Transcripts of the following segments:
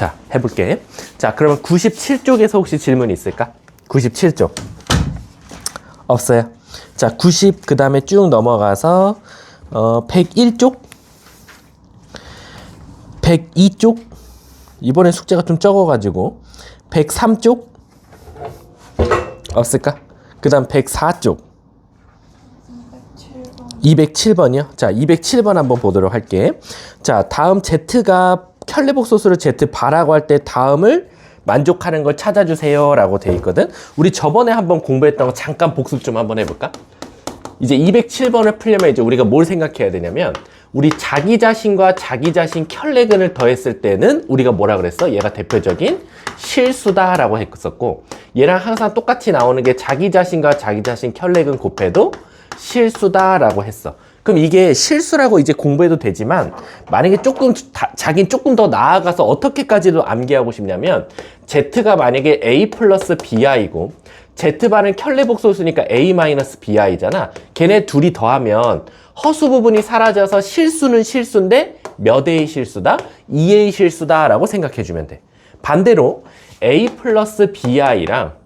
자, 해볼게. 자, 그러면 97쪽에서 혹시 질문이 있을까? 97쪽. 없어요. 자, 90, 그 다음에 쭉 넘어가서, 101쪽? 102쪽? 이번에 숙제가 좀 적어가지고, 103쪽? 없을까? 그 다음 104쪽. 207번이요? 자, 207번 한번 보도록 할게. 자, 다음 Z가 켤레복소수를 Z바라고 할 때 다음을 만족하는 걸 찾아주세요 라고 돼 있거든. 우리 저번에 한번 공부했던 거 잠깐 복습 좀 한번 해볼까? 이제 207번을 풀려면 이제 우리가 뭘 생각해야 되냐면 우리 자기 자신과 자기 자신 켤레근을 더했을 때는 우리가 뭐라 그랬어? 얘가 대표적인 실수다 라고 했었고, 얘랑 항상 똑같이 나오는 게 자기 자신과 자기 자신 켤레근 곱해도 실수다 라고 했어. 그럼 이게 실수라고 이제 공부해도 되지만 만약에 자긴 조금 더 나아가서 어떻게까지도 암기하고 싶냐면 Z가 만약에 A 플러스 BI고 Z바는 켤레복소수니까 A 마이너스 BI잖아. 걔네 둘이 더하면 허수 부분이 사라져서 실수는 실수인데 몇 A의 실수다? 2A의 실수다 라고 생각해주면 돼. 반대로 A 플러스 BI랑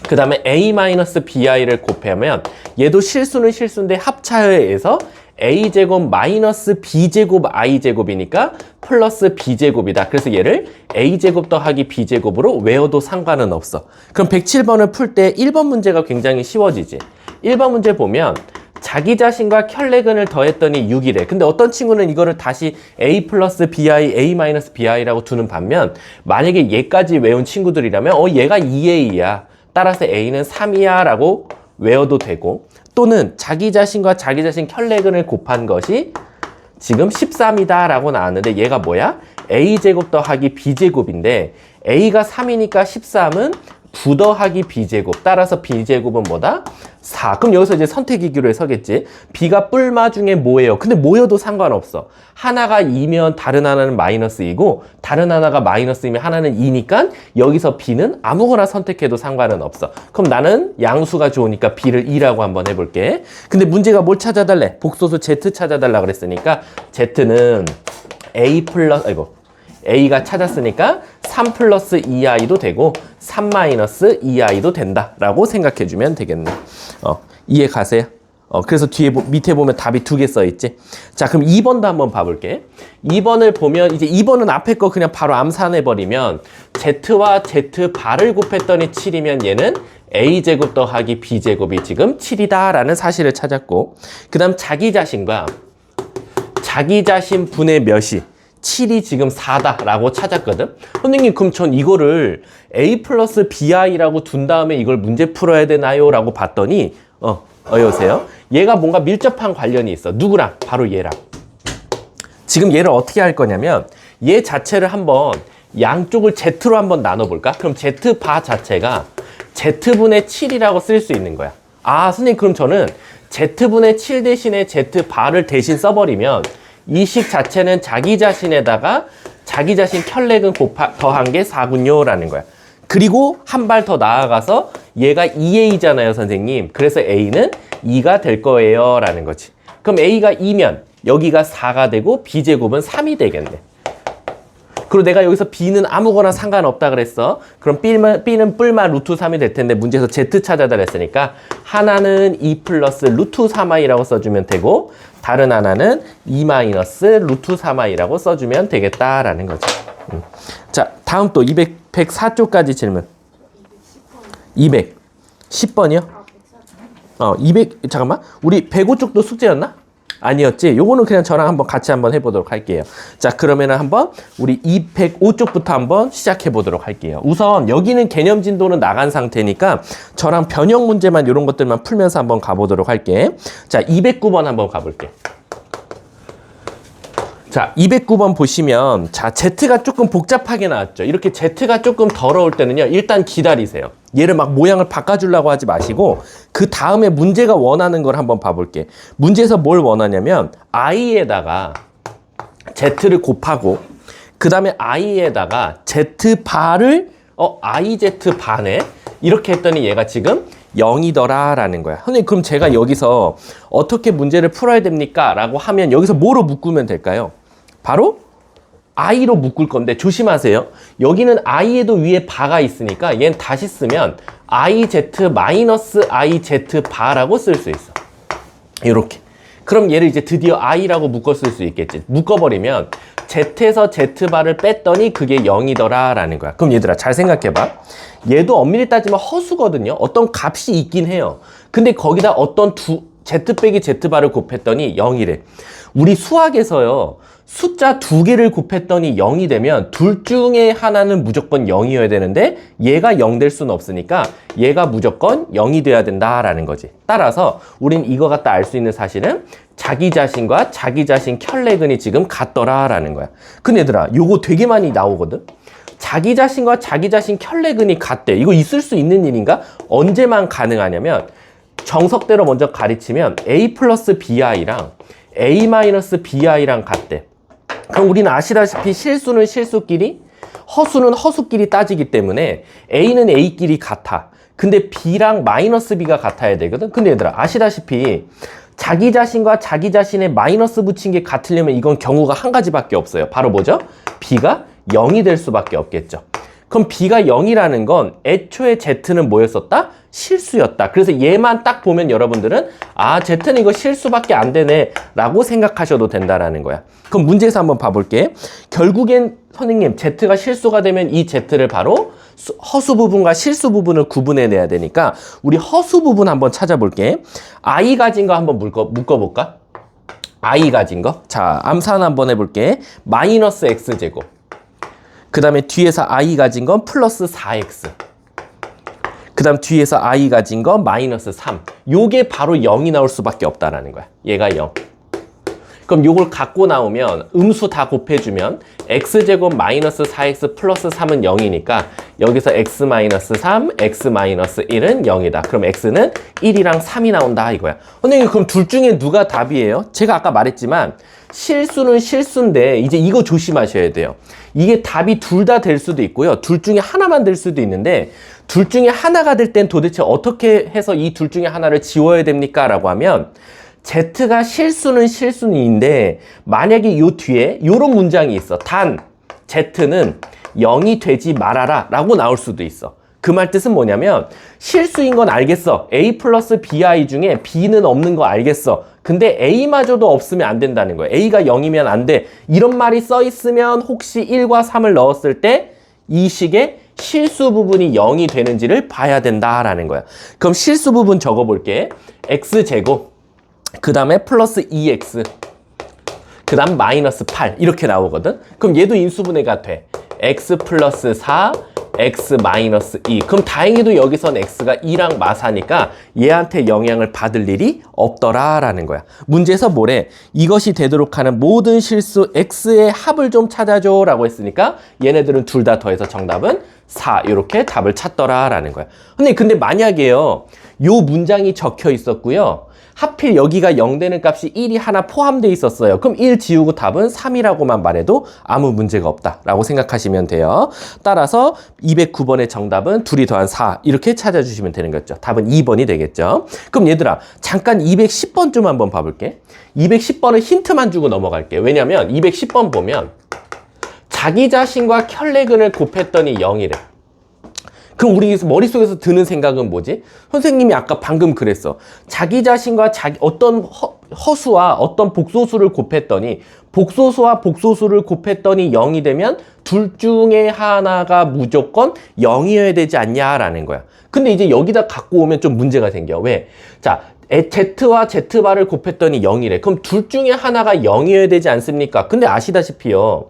그 다음에 A-BI를 곱하면 얘도 실수는 실수인데 합차에 의해서 A제곱 마이너스 B제곱 I제곱이니까 플러스 B제곱이다. 그래서 얘를 A제곱 더하기 B제곱으로 외워도 상관은 없어. 그럼 107번을 풀 때 1번 문제가 굉장히 쉬워지지. 1번 문제 보면 자기 자신과 켤레근을 더했더니 6이래. 근데 어떤 친구는 이거를 다시 A 플러스 BI, A 마이너스 BI라고 두는 반면 만약에 얘까지 외운 친구들이라면 얘가 2A야. 따라서 A는 3이야 라고 외워도 되고, 또는 자기 자신과 자기 자신 켤레근을 곱한 것이 지금 13이다 라고 나왔는데 얘가 뭐야? A제곱 더하기 B제곱인데 A가 3이니까 13은 9 더하기 B제곱, 따라서 B제곱은 뭐다? 4. 그럼 여기서 이제 선택이기로 서겠지. B가 뿔마 중에 뭐예요? 근데 뭐여도 상관없어. 하나가 2면 다른 하나는 마이너스이고 다른 하나가 마이너스이면 하나는 2니까 여기서 B는 아무거나 선택해도 상관은 없어. 그럼 나는 양수가 좋으니까 B를 2라고 한번 해볼게. 근데 문제가 뭘 찾아달래? 복소수 Z 찾아달라 그랬으니까 Z는 A 플러스, A가 찾았으니까 3 플러스 2i도 되고 3 마이너스 2i도 된다 라고 생각해주면 되겠네. 이해 가세요? 그래서 밑에 보면 답이 2개 써있지. 자, 그럼 2번도 한번 봐볼게. 2번을 보면 이제 2번은 앞에 거 그냥 바로 암산해버리면 Z와 Z바를 곱했더니 7이면 얘는 A제곱 더하기 B제곱이 지금 7이다 라는 사실을 찾았고, 그 다음 자기 자신과 자기 자신 분의 몇이 7이 지금 4다 라고 찾았거든. 선생님, 그럼 전 이거를 A 플러스 BI라고 둔 다음에 이걸 문제 풀어야 되나요? 라고 봤더니 여보세요? 얘가 뭔가 밀접한 관련이 있어. 누구랑? 바로 얘랑. 지금 얘를 어떻게 할 거냐면 얘 자체를 한번 양쪽을 Z로 한번 나눠볼까? 그럼 Z바 자체가 Z분의 7이라고 쓸 수 있는 거야. 아, 선생님, 그럼 저는 Z분의 7 대신에 Z바를 대신 써버리면 이 식 자체는 자기 자신에다가 자기 자신 켤레근 더한 게 4군요 라는 거야. 그리고 한 발 더 나아가서 얘가 2A잖아요, 선생님. 그래서 A는 2가 될 거예요 라는 거지. 그럼 A가 2면 여기가 4가 되고 B제곱은 3이 되겠네. 그리고 내가 여기서 B는 아무거나 상관없다 그랬어. 그럼 B는 뿔마 루트 3이 될 텐데 문제에서 Z 찾아달라 했으니까 하나는 2 플러스 루트 3i라고 써주면 되고 다른 하나는 2 마이너스 루트 3i라고 써주면 되겠다라는 거죠. 자, 다음 또 104쪽까지 질문. 210번이요? 잠깐만. 우리 105쪽도 숙제였나? 아니었지? 요거는 그냥 저랑 한번 같이 한번 해보도록 할게요. 자, 그러면은 한번 우리 205쪽부터 한번 시작해 보도록 할게요. 우선 여기는 개념 진도는 나간 상태니까 저랑 변형 문제만 이런 것들만 풀면서 한번 가보도록 할게. 자, 209번 한번 가볼게. 자, 209번 보시면 자, Z가 조금 복잡하게 나왔죠. 이렇게 Z가 조금 더러울 때는요, 일단 기다리세요. 얘를 막 모양을 바꿔주려고 하지 마시고 그 다음에 문제가 원하는 걸 한번 봐볼게. 문제에서 뭘 원하냐면 i에다가 z를 곱하고 그 다음에 i에다가 z바를 iz바네 이렇게 했더니 얘가 지금 0이더라 라는 거야. 선생님, 그럼 제가 여기서 어떻게 문제를 풀어야 됩니까? 라고 하면 여기서 뭐로 묶으면 될까요? 바로 i로 묶을 건데 조심하세요. 여기는 i에도 위에 바가 있으니까 얘는 다시 쓰면 iz-iz 바라고 쓸 수 있어. 이렇게. 그럼 얘를 이제 드디어 i라고 묶어 쓸 수 있겠지. 묶어버리면 z에서 z바를 뺐더니 그게 0이더라 라는 거야. 그럼 얘들아 잘 생각해봐. 얘도 엄밀히 따지면 허수거든요. 어떤 값이 있긴 해요. 근데 거기다 어떤 z 빼기 z바를 곱했더니 0이래. 우리 수학에서요. 숫자 두 개를 곱했더니 0이 되면 둘 중에 하나는 무조건 0이어야 되는데 얘가 0 될 수는 없으니까 얘가 무조건 0이 돼야 된다라는 거지. 따라서 우린 이거 갖다 알 수 있는 사실은 자기 자신과 자기 자신 켤레근이 지금 같더라라는 거야. 근데 얘들아 요거 되게 많이 나오거든. 자기 자신과 자기 자신 켤레근이 같대. 이거 있을 수 있는 일인가? 언제만 가능하냐면 정석대로 먼저 가르치면 a 플러스 bi랑 a 마이너스 bi랑 같대. 그럼 우리는 아시다시피 실수는 실수끼리, 허수는 허수끼리 따지기 때문에 A는 A끼리 같아. 근데 B랑 마이너스 B가 같아야 되거든. 근데 얘들아 아시다시피 자기 자신과 자기 자신의 마이너스 붙인 게 같으려면 이건 경우가 한 가지밖에 없어요. 바로 뭐죠? B가 0이 될 수밖에 없겠죠. 그럼 B가 0이라는 건 애초에 Z는 뭐였었다? 실수였다. 그래서 얘만 딱 보면 여러분들은 아 Z는 이거 실수밖에 안 되네 라고 생각하셔도 된다라는 거야. 그럼 문제에서 한번 봐볼게. 결국엔 선생님 Z가 실수가 되면 이 Z를 바로 허수 부분과 실수 부분을 구분해내야 되니까 우리 허수 부분 한번 찾아볼게. I 가진 거 한번 묶어볼까? I 가진 거. 자 암산 한번 해볼게. 마이너스 X제곱. 그 다음에 뒤에서 i 가진 건 플러스 4x. 그 다음 뒤에서 i 가진 건 마이너스 3. 요게 바로 0이 나올 수밖에 없다라는 거야. 얘가 0. 그럼 요걸 갖고 나오면 음수 다 곱해주면 x제곱 마이너스 4x 플러스 3은 0이니까 여기서 x 마이너스 3, x 마이너스 1은 0이다. 그럼 x는 1이랑 3이 나온다 이거야. 선생님 그럼 둘 중에 누가 답이에요? 제가 아까 말했지만 실수는 실수인데 이제 이거 조심하셔야 돼요. 이게 답이 둘 다 될 수도 있고요. 둘 중에 하나만 될 수도 있는데 둘 중에 하나가 될 땐 도대체 어떻게 해서 이 둘 중에 하나를 지워야 됩니까? 라고 하면 Z가 실수는 실수인데 만약에 요 뒤에 요런 문장이 있어. 단 Z는 0이 되지 말아라 라고 나올 수도 있어. 그 말 뜻은 뭐냐면 실수인 건 알겠어. A 플러스 BI 중에 B는 없는 거 알겠어. 근데 A마저도 없으면 안 된다는 거예요. A가 0이면 안 돼. 이런 말이 써 있으면 혹시 1과 3을 넣었을 때 이 식의 실수 부분이 0이 되는지를 봐야 된다라는 거야. 그럼 실수 부분 적어볼게. X제곱 그 다음에 플러스 2x 그 다음 마이너스 8 이렇게 나오거든. 그럼 얘도 인수분해가 돼. x 플러스 4 x 마이너스 2. 그럼 다행히도 여기선 x가 2랑 마사니까 얘한테 영향을 받을 일이 없더라 라는 거야. 문제에서 뭐래? 이것이 되도록 하는 모든 실수 x의 합을 좀 찾아줘 라고 했으니까 얘네들은 둘 다 더해서 정답은 4 이렇게 답을 찾더라 라는 거야. 근데 만약에요 요 문장이 적혀 있었고요. 하필 여기가 0 되는 값이 1이 하나 포함되어 있었어요. 그럼 1 지우고 답은 3이라고만 말해도 아무 문제가 없다라고 생각하시면 돼요. 따라서 209번의 정답은 2이 더한 4 이렇게 찾아주시면 되는 거죠. 답은 2번이 되겠죠. 그럼 얘들아 잠깐 210번 좀 한번 봐볼게. 210번은 힌트만 주고 넘어갈게. 왜냐면 210번 보면 자기 자신과 켤레근을 곱했더니 0이래. 그럼 우리 머릿속에서 드는 생각은 뭐지? 선생님이 아까 방금 그랬어. 자기 자신과 어떤 허수와 어떤 복소수를 곱했더니 복소수와 복소수를 곱했더니 0이 되면 둘 중에 하나가 무조건 0이어야 되지 않냐라는 거야. 근데 이제 여기다 갖고 오면 좀 문제가 생겨. 왜? 자, Z와 Z바를 곱했더니 0이래. 그럼 둘 중에 하나가 0이어야 되지 않습니까? 근데 아시다시피요.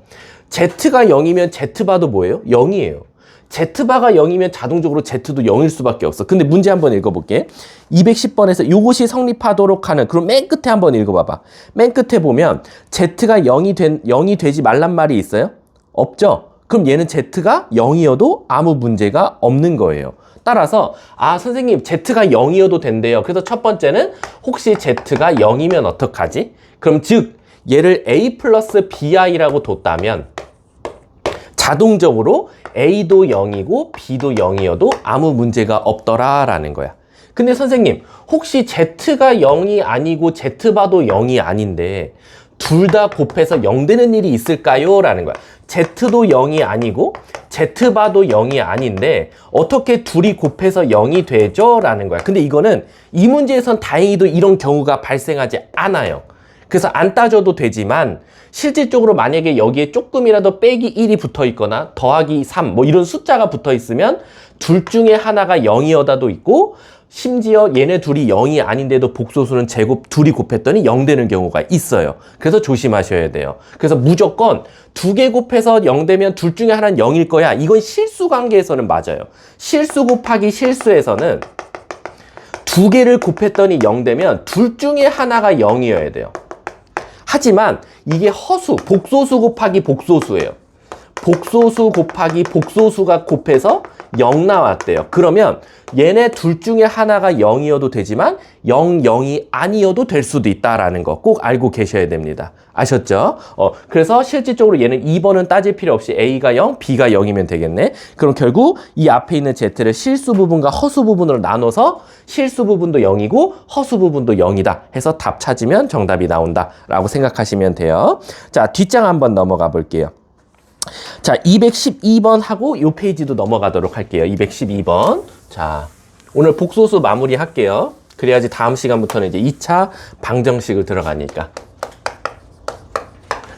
Z가 0이면 Z바도 뭐예요? 0이에요. Z바가 0이면 자동적으로 Z도 0일 수밖에 없어. 근데 문제 한번 읽어볼게. 210번에서 이것이 성립하도록 하는 그럼 맨 끝에 한번 읽어봐봐. 맨 끝에 보면 Z가 0이 되지 말란 말이 있어요? 없죠? 그럼 얘는 Z가 0이어도 아무 문제가 없는 거예요. 따라서 선생님 Z가 0이어도 된대요. 그래서 첫 번째는 혹시 Z가 0이면 어떡하지? 그럼 즉 얘를 A 플러스 BI라고 뒀다면 자동적으로 A도 0이고 B도 0이어도 아무 문제가 없더라라는 거야. 근데 선생님 혹시 Z가 0이 아니고 Z바도 0이 아닌데 둘 다 곱해서 0 되는 일이 있을까요? 라는 거야. Z도 0이 아니고 Z바도 0이 아닌데 어떻게 둘이 곱해서 0이 되죠? 라는 거야. 근데 이거는 이 문제에선 다행히도 이런 경우가 발생하지 않아요. 그래서 안 따져도 되지만 실질적으로 만약에 여기에 조금이라도 빼기 1이 붙어 있거나 더하기 3 뭐 이런 숫자가 붙어 있으면 둘 중에 하나가 0이어다도 있고 심지어 얘네 둘이 0이 아닌데도 복소수는 제곱 둘이 곱했더니 0 되는 경우가 있어요. 그래서 조심하셔야 돼요. 그래서 무조건 두 개 곱해서 0 되면 둘 중에 하나는 0일 거야. 이건 실수 관계에서는 맞아요. 실수 곱하기 실수에서는 두 개를 곱했더니 0 되면 둘 중에 하나가 0이어야 돼요. 하지만 이게 허수, 복소수 곱하기 복소수예요. 복소수 곱하기 복소수가 곱해서 0 나왔대요. 그러면 얘네 둘 중에 하나가 0이어도 되지만 0, 0이 아니어도 될 수도 있다라는 거 꼭 알고 계셔야 됩니다. 아셨죠? 그래서 실질적으로 얘는 2번은 따질 필요 없이 A가 0, B가 0이면 되겠네. 그럼 결국 이 앞에 있는 Z를 실수 부분과 허수 부분으로 나눠서 실수 부분도 0이고 허수 부분도 0이다 해서 답 찾으면 정답이 나온다라고 생각하시면 돼요. 자, 뒷장 한번 넘어가 볼게요. 자, 212번 하고 이 페이지도 넘어가도록 할게요. 212번. 자, 오늘 복소수 마무리 할게요. 그래야지 다음 시간부터는 이제 2차 방정식을 들어가니까.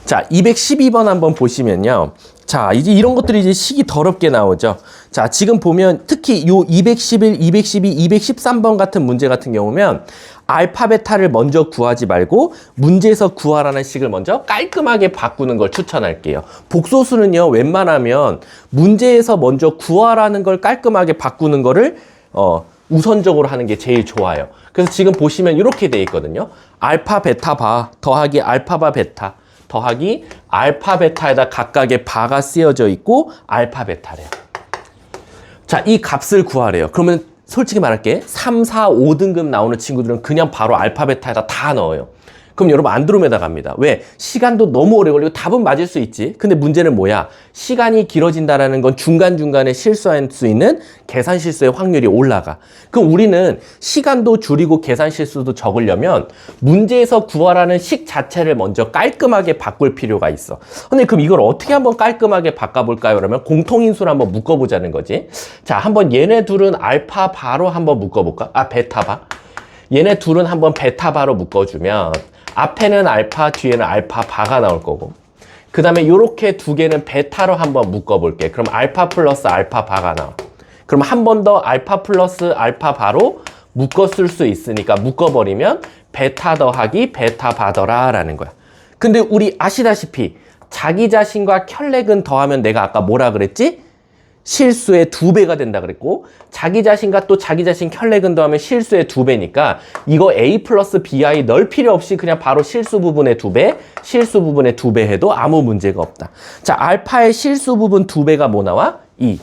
자, 212번 한번 보시면요. 자, 이제 이런 것들이 이제 식이 더럽게 나오죠. 자, 지금 보면 특히 요 211, 212, 213번 같은 문제 같은 경우면 알파, 베타를 먼저 구하지 말고 문제에서 구하라는 식을 먼저 깔끔하게 바꾸는 걸 추천할게요. 복소수는요, 웬만하면 문제에서 먼저 구하라는 걸 깔끔하게 바꾸는 거를 우선적으로 하는 게 제일 좋아요. 그래서 지금 보시면 이렇게 돼 있거든요. 알파, 베타 바 더하기 알파 바 베타 더하기 알파, 베타에다 각각의 바가 쓰여져 있고 알파, 베타래요. 자, 이 값을 구하래요. 그러면 솔직히 말할게. 3, 4, 5등급 나오는 친구들은 그냥 바로 알파, 베타에다 다 넣어요. 그럼 여러분 안드로메다 갑니다. 왜? 시간도 너무 오래 걸리고 답은 맞을 수 있지. 근데 문제는 뭐야? 시간이 길어진다라는 건 중간중간에 실수할 수 있는 계산 실수의 확률이 올라가. 그럼 우리는 시간도 줄이고 계산 실수도 적으려면 문제에서 구하라는 식 자체를 먼저 깔끔하게 바꿀 필요가 있어. 근데 그럼 이걸 어떻게 한번 깔끔하게 바꿔볼까요? 그러면 공통인수를 한번 묶어보자는 거지. 자, 한번 얘네 둘은 알파 바로 한번 묶어볼까? 아, 베타 바. 얘네 둘은 한번 베타 바로 묶어주면 앞에는 알파, 뒤에는 알파 바가 나올 거고 그 다음에 요렇게 두 개는 베타로 한번 묶어볼게. 그럼 알파 플러스 알파 바가 나와. 그럼 한 번 더 알파 플러스 알파 바로 묶었을 수 있으니까 묶어버리면 베타 더하기 베타 바더라 라는 거야. 근데 우리 아시다시피 자기 자신과 켤레근 더하면 내가 아까 뭐라 그랬지? 실수의 2배가 된다 그랬고 자기 자신과 또 자기 자신 켤레근 더하면 실수의 2배니까 이거 A 플러스 BI 넣을 필요 없이 그냥 바로 실수 부분의 2배, 실수 부분의 2배 해도 아무 문제가 없다. 자, 알파의 실수 부분 2배가 뭐 나와? 2.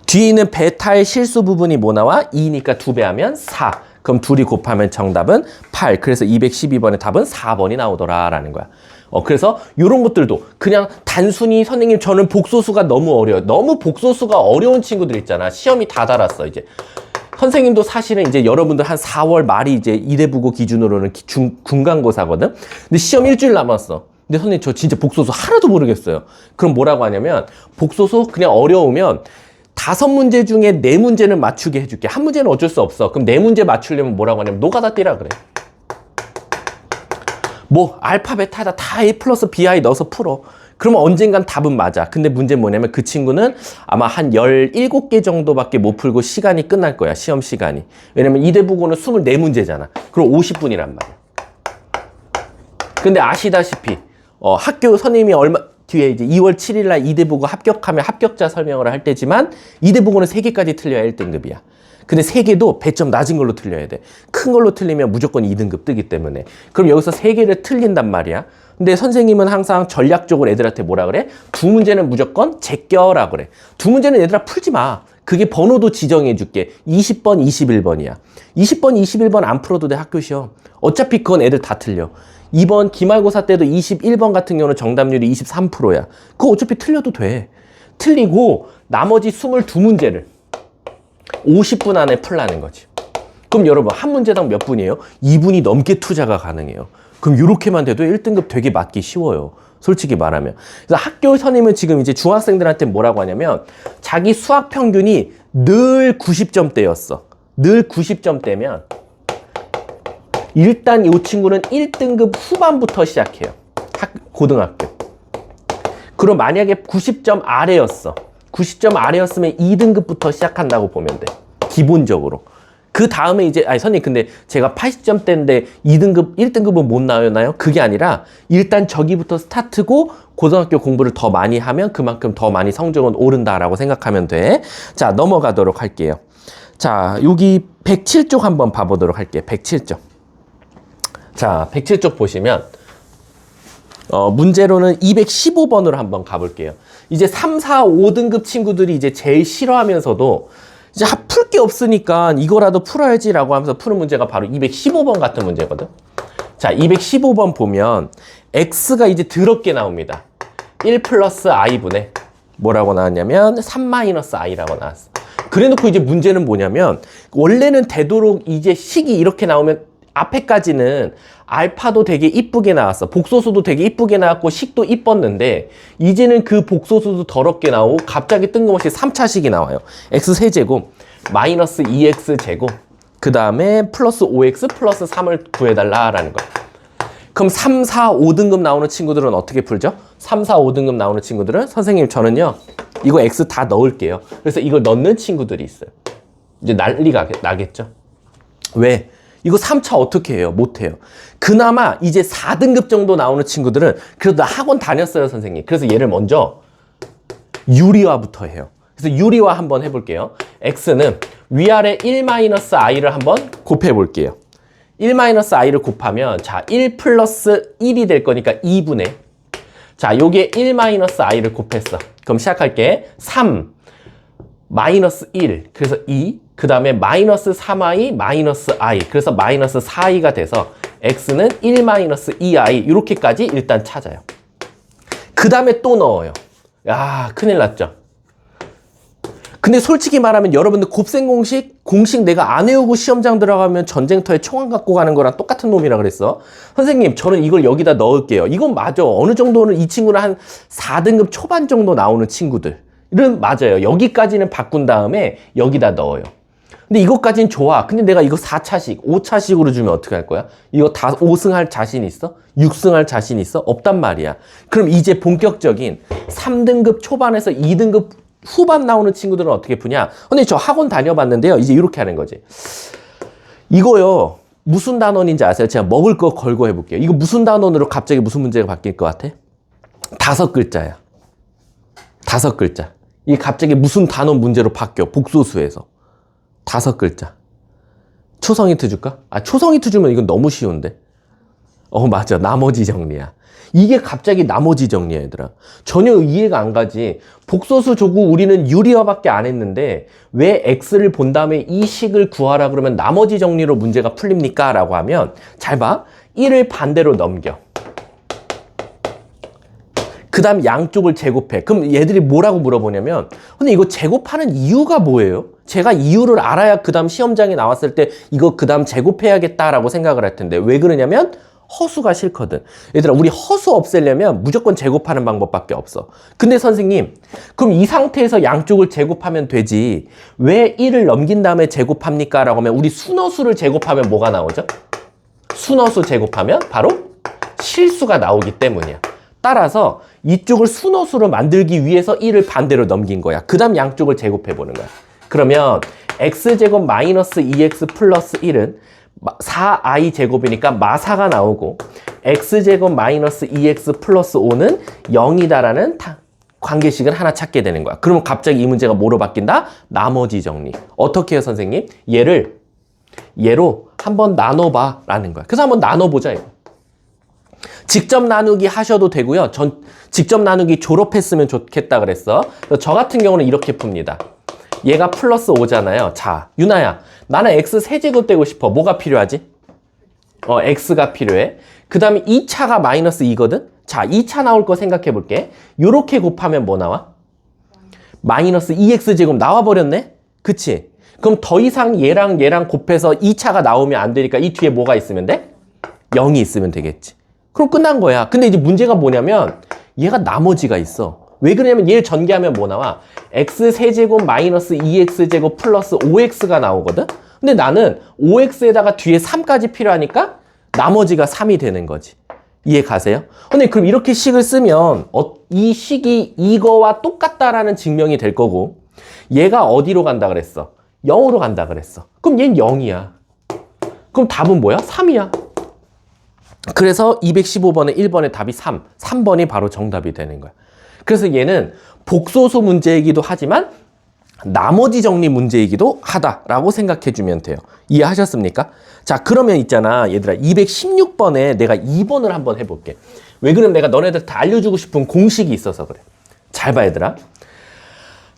뒤에 있는 베타의 실수 부분이 뭐 나와? 2니까 2배 하면 4. 그럼 둘이 곱하면 정답은 8. 그래서 212번의 답은 4번이 나오더라 라는 거야. 그래서 이런 것들도 그냥 단순히 선생님 저는 복소수가 너무 어려워요. 너무 복소수가 어려운 친구들 있잖아. 시험이 다 달았어 이제. 선생님도 사실은 이제 여러분들 한 4월 말이 이제 이대부고 기준으로는 중간고사거든. 근데 시험 일주일 남았어. 근데 선생님 저 진짜 복소수 하나도 모르겠어요. 그럼 뭐라고 하냐면 복소수 그냥 어려우면 5문제 중에 4문제는 맞추게 해줄게. 한 문제는 어쩔 수 없어. 그럼 4문제 맞추려면 뭐라고 하냐면 노가다 뛰라 그래. 뭐 알파 베타에다 다 A 플러스 BI 넣어서 풀어. 그러면 언젠간 답은 맞아. 근데 문제는 뭐냐면 그 친구는 아마 한 17개 정도밖에 못 풀고 시간이 끝날 거야. 시험 시간이. 왜냐면 이대부고는 24문제잖아. 그럼 50분이란 말이야. 근데 아시다시피 학교 선생님이 얼마 뒤에 이제 2월 7일 날 이대부고 합격하면 합격자 설명을 할 때지만 이대부고는 3개까지 틀려야 1등급이야. 근데 3개도 배점 낮은 걸로 틀려야 돼. 큰 걸로 틀리면 무조건 2등급 뜨기 때문에. 그럼 여기서 3개를 틀린단 말이야. 근데 선생님은 항상 전략적으로 애들한테 뭐라 그래? 2문제는 무조건 제껴라 그래. 2문제는 얘들아 풀지 마. 그게 번호도 지정해 줄게. 20번, 21번이야. 20번, 21번 안 풀어도 돼 학교 시험. 어차피 그건 애들 다 틀려. 이번 기말고사 때도 21번 같은 경우는 정답률이 23%야. 그거 어차피 틀려도 돼. 틀리고 나머지 22문제를 50분 안에 풀라는 거지. 그럼 여러분 한 문제당 몇 분이에요? 2분이 넘게 투자가 가능해요. 그럼 이렇게만 돼도 1등급 되게 맞기 쉬워요. 솔직히 말하면. 그래서 학교 선생님은 지금 이제 중학생들한테 뭐라고 하냐면 자기 수학 평균이 늘 90점대였어. 늘 90점대면 일단 이 친구는 1등급 후반부터 시작해요. 고등학교. 그럼 만약에 90점 아래였어. 90점 아래였으면 2등급부터 시작한다고 보면 돼. 기본적으로. 그 다음에 이제, 아니, 선생님, 근데 제가 80점대인데 2등급, 1등급은 못 나오나요? 그게 아니라 일단 저기부터 스타트고 고등학교 공부를 더 많이 하면 그만큼 더 많이 성적은 오른다라고 생각하면 돼. 자, 넘어가도록 할게요. 자, 여기 107쪽 한번 봐보도록 할게요. 107쪽. 자, 107쪽 보시면, 문제로는 215번으로 한번 가볼게요. 이제 3, 4, 5등급 친구들이 이제 제일 싫어하면서도 이제 풀 게 없으니까 이거라도 풀어야지라고 하면서 푸는 문제가 바로 215번 같은 문제거든. 자, 215번 보면 x가 이제 더럽게 나옵니다. 1 플러스 i분의 뭐라고 나왔냐면 3 마이너스 i라고 나왔어. 그래놓고 이제 문제는 뭐냐면 원래는 되도록 이제 식이 이렇게 나오면 앞에까지는 알파도 되게 이쁘게 나왔어. 복소수도 되게 이쁘게 나왔고 식도 이뻤는데 이제는 그 복소수도 더럽게 나오고 갑자기 뜬금없이 3차식이 나와요. x 세제곱 마이너스 2x 제곱 그 다음에 플러스 5x 플러스 3을 구해달라라는 거야. 그럼 3, 4, 5등급 나오는 친구들은 어떻게 풀죠? 3, 4, 5등급 나오는 친구들은 선생님 저는요 이거 x 다 넣을게요. 그래서 이걸 넣는 친구들이 있어요. 이제 난리가 나겠죠. 왜? 이거 3차 어떻게 해요? 못해요. 그나마 이제 4등급 정도 나오는 친구들은 그래도 나 학원 다녔어요 선생님. 그래서 얘를 먼저 유리화부터 해요. 그래서 유리화 한번 해볼게요. x는 위아래 1-i를 한번 곱해볼게요. 1-i를 곱하면 자 1 플러스 1이 될 거니까 2분의 자 요게 1-i를 곱했어. 그럼 시작할게. 3 마이너스 1 그래서 2 그 다음에 마이너스 3i 마이너스 i 그래서 마이너스 4i가 돼서 x는 1 마이너스 2i 이렇게까지 일단 찾아요. 그 다음에 또 넣어요. 야 큰일 났죠. 근데 솔직히 말하면 여러분들 곱셈 공식 내가 안 외우고 시험장 들어가면 전쟁터에 총알 갖고 가는 거랑 똑같은 놈이라 그랬어. 선생님 저는 이걸 여기다 넣을게요. 이건 맞아. 어느 정도는 이 친구는 한 4등급 초반 정도 나오는 친구들은 맞아요. 여기까지는 바꾼 다음에 여기다 넣어요. 근데 이것까지는 좋아. 근데 내가 이거 4차식, 5차식으로 주면 어떻게 할 거야? 이거 다 5승 할 자신 있어? 6승 할 자신 있어? 없단 말이야. 그럼 이제 본격적인 3등급 초반에서 2등급 후반 나오는 친구들은 어떻게 푸냐? 근데 저 학원 다녀봤는데요. 이제 이렇게 하는 거지. 이거요. 무슨 단원인지 아세요? 제가 먹을 거 걸고 해볼게요. 이거 무슨 단원으로 갑자기 무슨 문제가 바뀔 것 같아? 5글자야. 5글자. 이게 갑자기 무슨 단원 문제로 바뀌어? 복소수에서. 5글자. 초성 힌트 줄까? 아, 초성 힌트 주면 이건 너무 쉬운데. 맞아. 나머지 정리야. 이게 갑자기 나머지 정리야, 얘들아. 전혀 이해가 안 가지. 복소수 조구 우리는 유리화밖에 안 했는데 왜 x를 본 다음에 이 식을 구하라 그러면 나머지 정리로 문제가 풀립니까? 라고 하면 잘 봐. 1을 반대로 넘겨. 그 다음 양쪽을 제곱해. 그럼 얘들이 뭐라고 물어보냐면 근데 이거 제곱하는 이유가 뭐예요? 제가 이유를 알아야 그 다음 시험장에 나왔을 때 이거 그 다음 제곱해야겠다라고 생각을 할 텐데 왜 그러냐면 허수가 싫거든. 얘들아 우리 허수 없애려면 무조건 제곱하는 방법밖에 없어. 근데 선생님 그럼 이 상태에서 양쪽을 제곱하면 되지 왜 1을 넘긴 다음에 제곱합니까? 라고 하면 우리 순허수를 제곱하면 뭐가 나오죠? 순허수 제곱하면 바로 실수가 나오기 때문이야. 따라서 이쪽을 순허수로 만들기 위해서 1을 반대로 넘긴 거야. 그 다음 양쪽을 제곱해보는 거야. 그러면 x제곱 마이너스 2x 플러스 1은 4i 제곱이니까 마사가 나오고 x제곱 마이너스 2x 플러스 5는 0이다라는 관계식을 하나 찾게 되는 거야. 그러면 갑자기 이 문제가 뭐로 바뀐다? 나머지 정리. 어떻게 해요 선생님? 얘로 한번 나눠봐 라는 거야. 그래서 한번 나눠보자 이거. 직접 나누기 하셔도 되고요. 직접 나누기 졸업했으면 좋겠다 그랬어. 저 같은 경우는 이렇게 풉니다. 얘가 플러스 5잖아요. 자, 유나야. 나는 x 세제곱 되고 싶어. 뭐가 필요하지? x가 필요해. 그 다음에 2차가 마이너스 2거든? 자, 2차 나올 거 생각해 볼게. 요렇게 곱하면 뭐 나와? 마이너스 2x 제곱 나와버렸네? 그치? 그럼 더 이상 얘랑 곱해서 2차가 나오면 안 되니까 이 뒤에 뭐가 있으면 돼? 0이 있으면 되겠지. 그럼 끝난 거야. 근데 이제 문제가 뭐냐면 얘가 나머지가 있어. 왜 그러냐면 얘를 전개하면 뭐 나와? x세제곱 마이너스 2x제곱 플러스 5x가 나오거든? 근데 나는 5x에다가 뒤에 3까지 필요하니까 나머지가 3이 되는 거지. 이해 가세요? 근데 그럼 이렇게 식을 쓰면 이 식이 이거와 똑같다라는 증명이 될 거고 얘가 어디로 간다 그랬어? 0으로 간다 그랬어. 그럼 얘는 0이야. 그럼 답은 뭐야? 3이야. 그래서 215번에 1번의 답이 3. 3번이 바로 정답이 되는 거야. 그래서 얘는 복소수 문제이기도 하지만 나머지 정리 문제이기도 하다라고 생각해 주면 돼요. 이해하셨습니까? 자, 그러면 있잖아. 얘들아, 216번에 내가 2번을 한번 해볼게. 왜 그러면 내가 너네들 다 알려주고 싶은 공식이 있어서 그래. 잘 봐, 얘들아.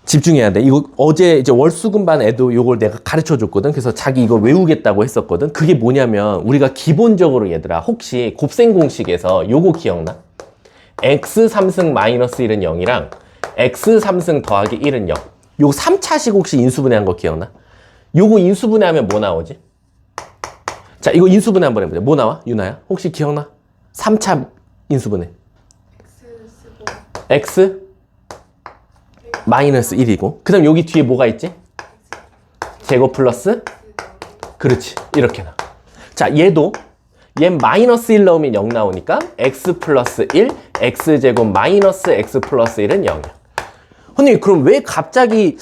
집중해야 돼. 이거 어제 이제 월수금반 애도 이걸 내가 가르쳐 줬거든. 그래서 자기 이거 외우겠다고 했었거든. 그게 뭐냐면 우리가 기본적으로 얘들아 혹시 곱셈 공식에서 요거 기억나? x 3승 마이너스 1은 0이랑 x 3승 더하기 1은 0. 요 3차식 혹시 인수분해한 거 기억나? 요거 인수분해하면 뭐 나오지? 자, 이거 인수분해 한번 해보자. 뭐 나와? 유나야? 혹시 기억나? 3차 인수분해. x 마이너스 1이고 그 다음 여기 뒤에 뭐가 있지? 제곱 플러스 그렇지 이렇게 나와. 자, 얘 마이너스 1 넣으면 0 나오니까 x 플러스 1 x제곱 마이너스 x 플러스 1은 0이야. honey 그럼 왜 갑자기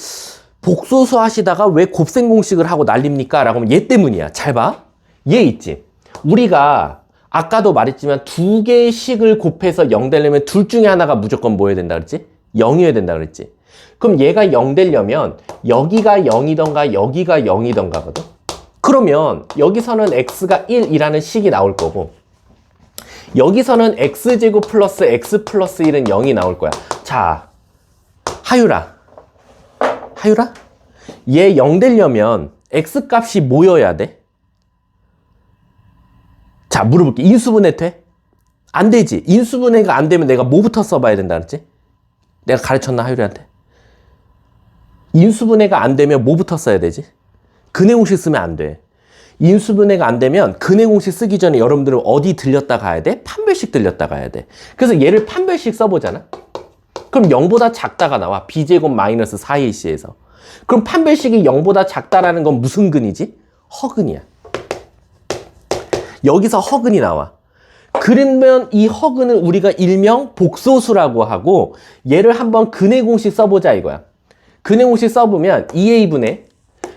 복소수 하시다가 왜 곱셈 공식을 하고 난립니까? 라고 하면 얘 때문이야. 잘 봐. 얘 있지. 우리가 아까도 말했지만 두 개의 식을 곱해서 0 되려면 둘 중에 하나가 무조건 뭐 해야 된다 그랬지? 0이어야 된다 그랬지. 그럼 얘가 0 되려면 여기가 0이던가 여기가 0이던가 거든. 그러면 여기서는 x가 1이라는 식이 나올 거고 여기서는 x제곱 플러스 x 플러스 1은 0이 나올 거야. 자, 하유라 얘 0 되려면 x 값이 뭐여야 돼? 자, 물어볼게. 인수분해 돼? 안 되지. 인수분해가 안 되면 내가 뭐부터 써봐야 된다 그랬지? 내가 가르쳤나 하유리한테? 인수분해가 안 되면 뭐부터 써야 되지? 근해공식 쓰면 안 돼. 인수분해가 안 되면 근해공식 쓰기 전에 여러분들은 어디 들렸다 가야 돼? 판별식 들렸다 가야 돼. 그래서 얘를 판별식 써보잖아. 그럼 0보다 작다가 나와. b제곱 마이너스 4ac에서. 그럼 판별식이 0보다 작다라는 건 무슨 근이지? 허근이야. 여기서 허근이 나와. 그러면 이 허근은 우리가 일명 복소수라고 하고 얘를 한번 근해공식 써보자 이거야. 근해공식 써보면 2a분의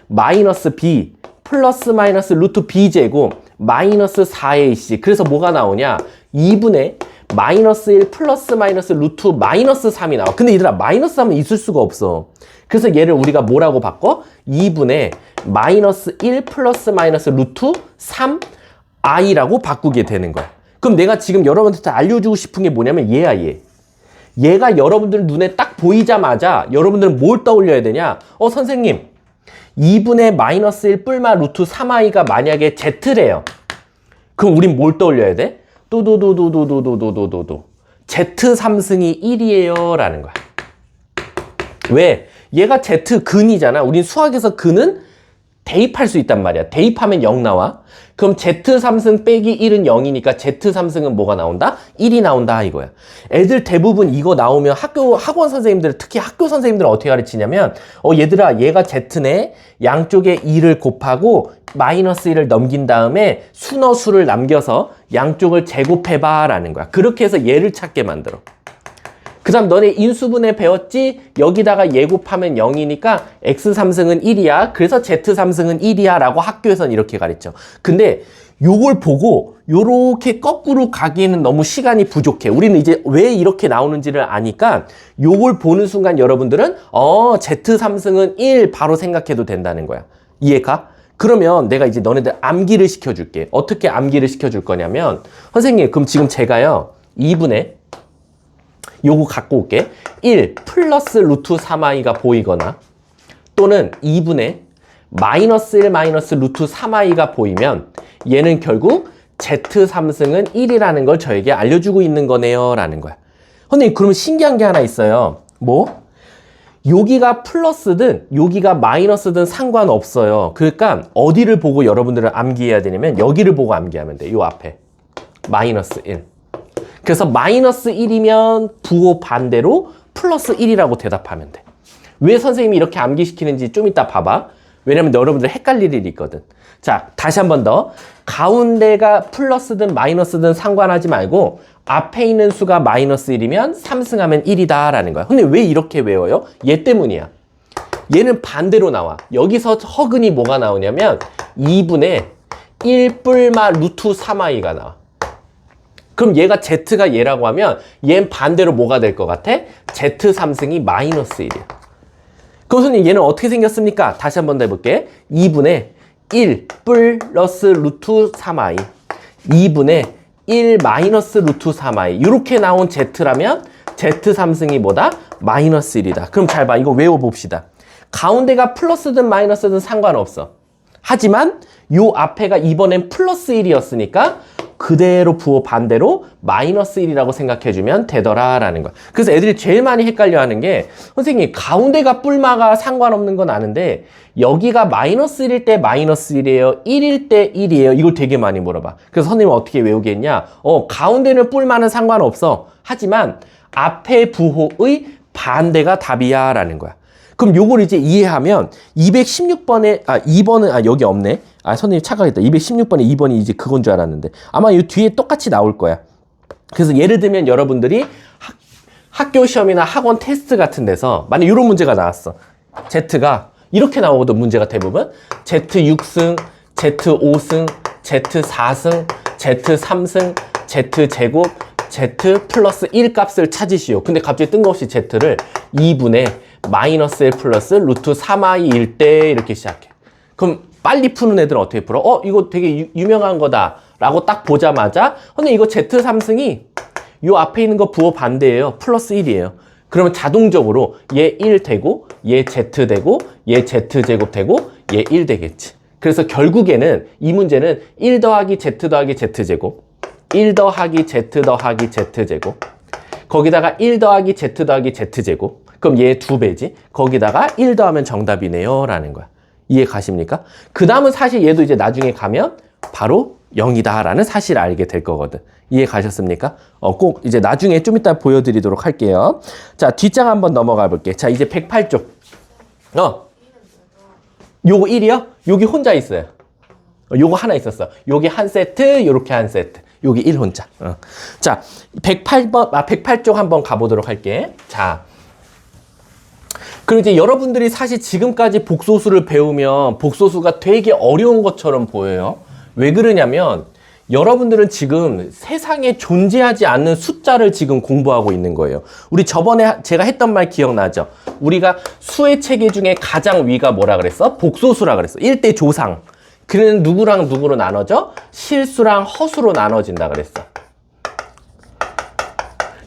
마이너스 b 플러스 마이너스 루트 b제곱 마이너스 4ac. 그래서 뭐가 나오냐? 2분의 마이너스 1 플러스 마이너스 루트 마이너스 3이 나와. 근데 얘들아 마이너스 3은 있을 수가 없어. 그래서 얘를 우리가 뭐라고 바꿔? 2분의 마이너스 1 플러스 마이너스 루트 3i라고 바꾸게 되는 거야. 그럼 내가 지금 여러분들한테 알려주고 싶은 게 뭐냐면 얘야 얘. 얘가 여러분들 눈에 딱 보이자마자 여러분들은 뭘 떠올려야 되냐? 선생님 2분의 마이너스 1 뿔마 루트 3i가 만약에 z래요. 그럼 우린 뭘 떠올려야 돼? 도도도도도도도도도도 z3승이 1이에요 라는 거야. 왜? 얘가 z근이잖아. 우린 수학에서 근은 대입할 수 있단 말이야. 대입하면 0 나와. 그럼 z3승 빼기 1은 0이니까 z3승은 뭐가 나온다? 1이 나온다 이거야. 애들 대부분 이거 나오면 학원 선생님들, 특히 학교 선생님들은 어떻게 가르치냐면 얘들아 얘가 z네. 양쪽에 2를 곱하고 마이너스 1을 넘긴 다음에 순어수를 남겨서 양쪽을 제곱해봐 라는 거야. 그렇게 해서 얘를 찾게 만들어. 그 다음 너네 인수분해 배웠지? 여기다가 얘 곱하면 0이니까 x3승은 1이야. 그래서 z3승은 1이야 라고 학교에선 이렇게 가르쳐. 근데 요걸 보고 요렇게 거꾸로 가기에는 너무 시간이 부족해. 우리는 이제 왜 이렇게 나오는지를 아니까 요걸 보는 순간 여러분들은 z3승은 1 바로 생각해도 된다는 거야. 이해가? 그러면 내가 이제 너네들 암기를 시켜줄게. 어떻게 암기를 시켜줄 거냐면 선생님 그럼 지금 제가요 2분의 요거 갖고 올게. 1 플러스 루트 3i가 보이거나 또는 2분의 마이너스 1 마이너스 루트 3i가 보이면 얘는 결국 z3승은 1이라는 걸 저에게 알려주고 있는 거네요 라는 거야. 선생님 그러면 신기한 게 하나 있어요. 뭐? 여기가 플러스든 여기가 마이너스든 상관없어요. 그러니까 어디를 보고 여러분들은 암기해야 되냐면 여기를 보고 암기하면 돼. 요 앞에 마이너스 1. 그래서 마이너스 1이면 부호 반대로 플러스 1이라고 대답하면 돼. 왜 선생님이 이렇게 암기시키는지 좀 이따 봐봐. 왜냐면 여러분들 헷갈릴 일이 있거든. 자, 다시 한 번 더. 가운데가 플러스든 마이너스든 상관하지 말고 앞에 있는 수가 마이너스 1이면 3승하면 1이다 라는 거야. 근데 왜 이렇게 외워요? 얘 때문이야. 얘는 반대로 나와. 여기서 허근이 뭐가 나오냐면 2분의 1 뿔마 루트 3i가 나와. 그럼 얘가 z가 얘라고 하면 얘는 반대로 뭐가 될 것 같아? z 3승이 마이너스 1이야. 그럼 선생님 얘는 어떻게 생겼습니까? 다시 한 번 더 해볼게. 2분의 1 플러스 루트 3i 2분의 1 마이너스 루트 3i 이렇게 나온 z라면 z 3승이 뭐다? 마이너스 1이다. 그럼 잘 봐. 이거 외워봅시다. 가운데가 플러스든 마이너스든 상관없어. 하지만 요 앞에가 이번엔 플러스 1이었으니까 그대로 부호 반대로 마이너스 1이라고 생각해주면 되더라 라는 거야. 그래서 애들이 제일 많이 헷갈려 하는 게 선생님 가운데가 뿔마가 상관없는 건 아는데 여기가 마이너스 1일 때 마이너스 1이에요 1일 때 1이에요 이걸 되게 많이 물어봐. 그래서 선생님은 어떻게 외우겠냐, 가운데는 뿔마는 상관없어. 하지만 앞에 부호의 반대가 답이야 라는 거야. 그럼 요걸 이제 이해하면 216번에 2번은 여기 없네. 선생님 착각했다. 216번에 2번이 이제 그건 줄 알았는데 아마 이 뒤에 똑같이 나올 거야. 그래서 예를 들면 여러분들이 학교 시험이나 학원 테스트 같은 데서 만약 이런 문제가 나왔어. Z가 이렇게 나오거든. 문제가 대부분 Z 6승, Z 5승, Z 4승, Z 3승, Z 제곱, Z 플러스 1 값을 찾으시오. 근데 갑자기 뜬금없이 Z를 2분의 마이너스 1 플러스 루트 3i일 때 이렇게 시작해. 그럼 빨리 푸는 애들은 어떻게 풀어? 이거 되게 유명한 거다 라고 딱 보자마자 근데 이거 Z3승이 요 앞에 있는 거 부호 반대예요. 플러스 1이에요. 그러면 자동적으로 얘 1 되고 얘 Z 되고 얘 Z제곱 되고 얘 1 되겠지. 그래서 결국에는 이 문제는 1 더하기 Z 더하기 Z제곱 1 더하기 Z 더하기 Z제곱 거기다가 1 더하기 Z 더하기 Z제곱 그럼 얘 2배지. 거기다가 1 더하면 정답이네요 라는 거야. 이해 가십니까? 그 다음은 사실 얘도 이제 나중에 가면 바로 0이다 라는 사실을 알게 될 거거든. 이해 가셨습니까? 꼭 이제 나중에 좀 이따 보여드리도록 할게요. 자, 뒷장 한번 넘어가 볼게. 자, 이제 108쪽. 요거 1이요? 여기 혼자 있어요. 요거 하나 있었어. 여기 한 세트, 요렇게 한 세트. 여기 1 혼자. 자, 108쪽 한번 가보도록 할게. 자. 그리고 이제 여러분들이 사실 지금까지 복소수를 배우면 복소수가 되게 어려운 것처럼 보여요. 왜 그러냐면 여러분들은 지금 세상에 존재하지 않는 숫자를 지금 공부하고 있는 거예요. 우리 저번에 제가 했던 말 기억나죠? 우리가 수의 체계 중에 가장 위가 뭐라 그랬어? 복소수라 그랬어. 1대 조상. 그는 누구랑 누구로 나눠져? 실수랑 허수로 나눠진다 그랬어.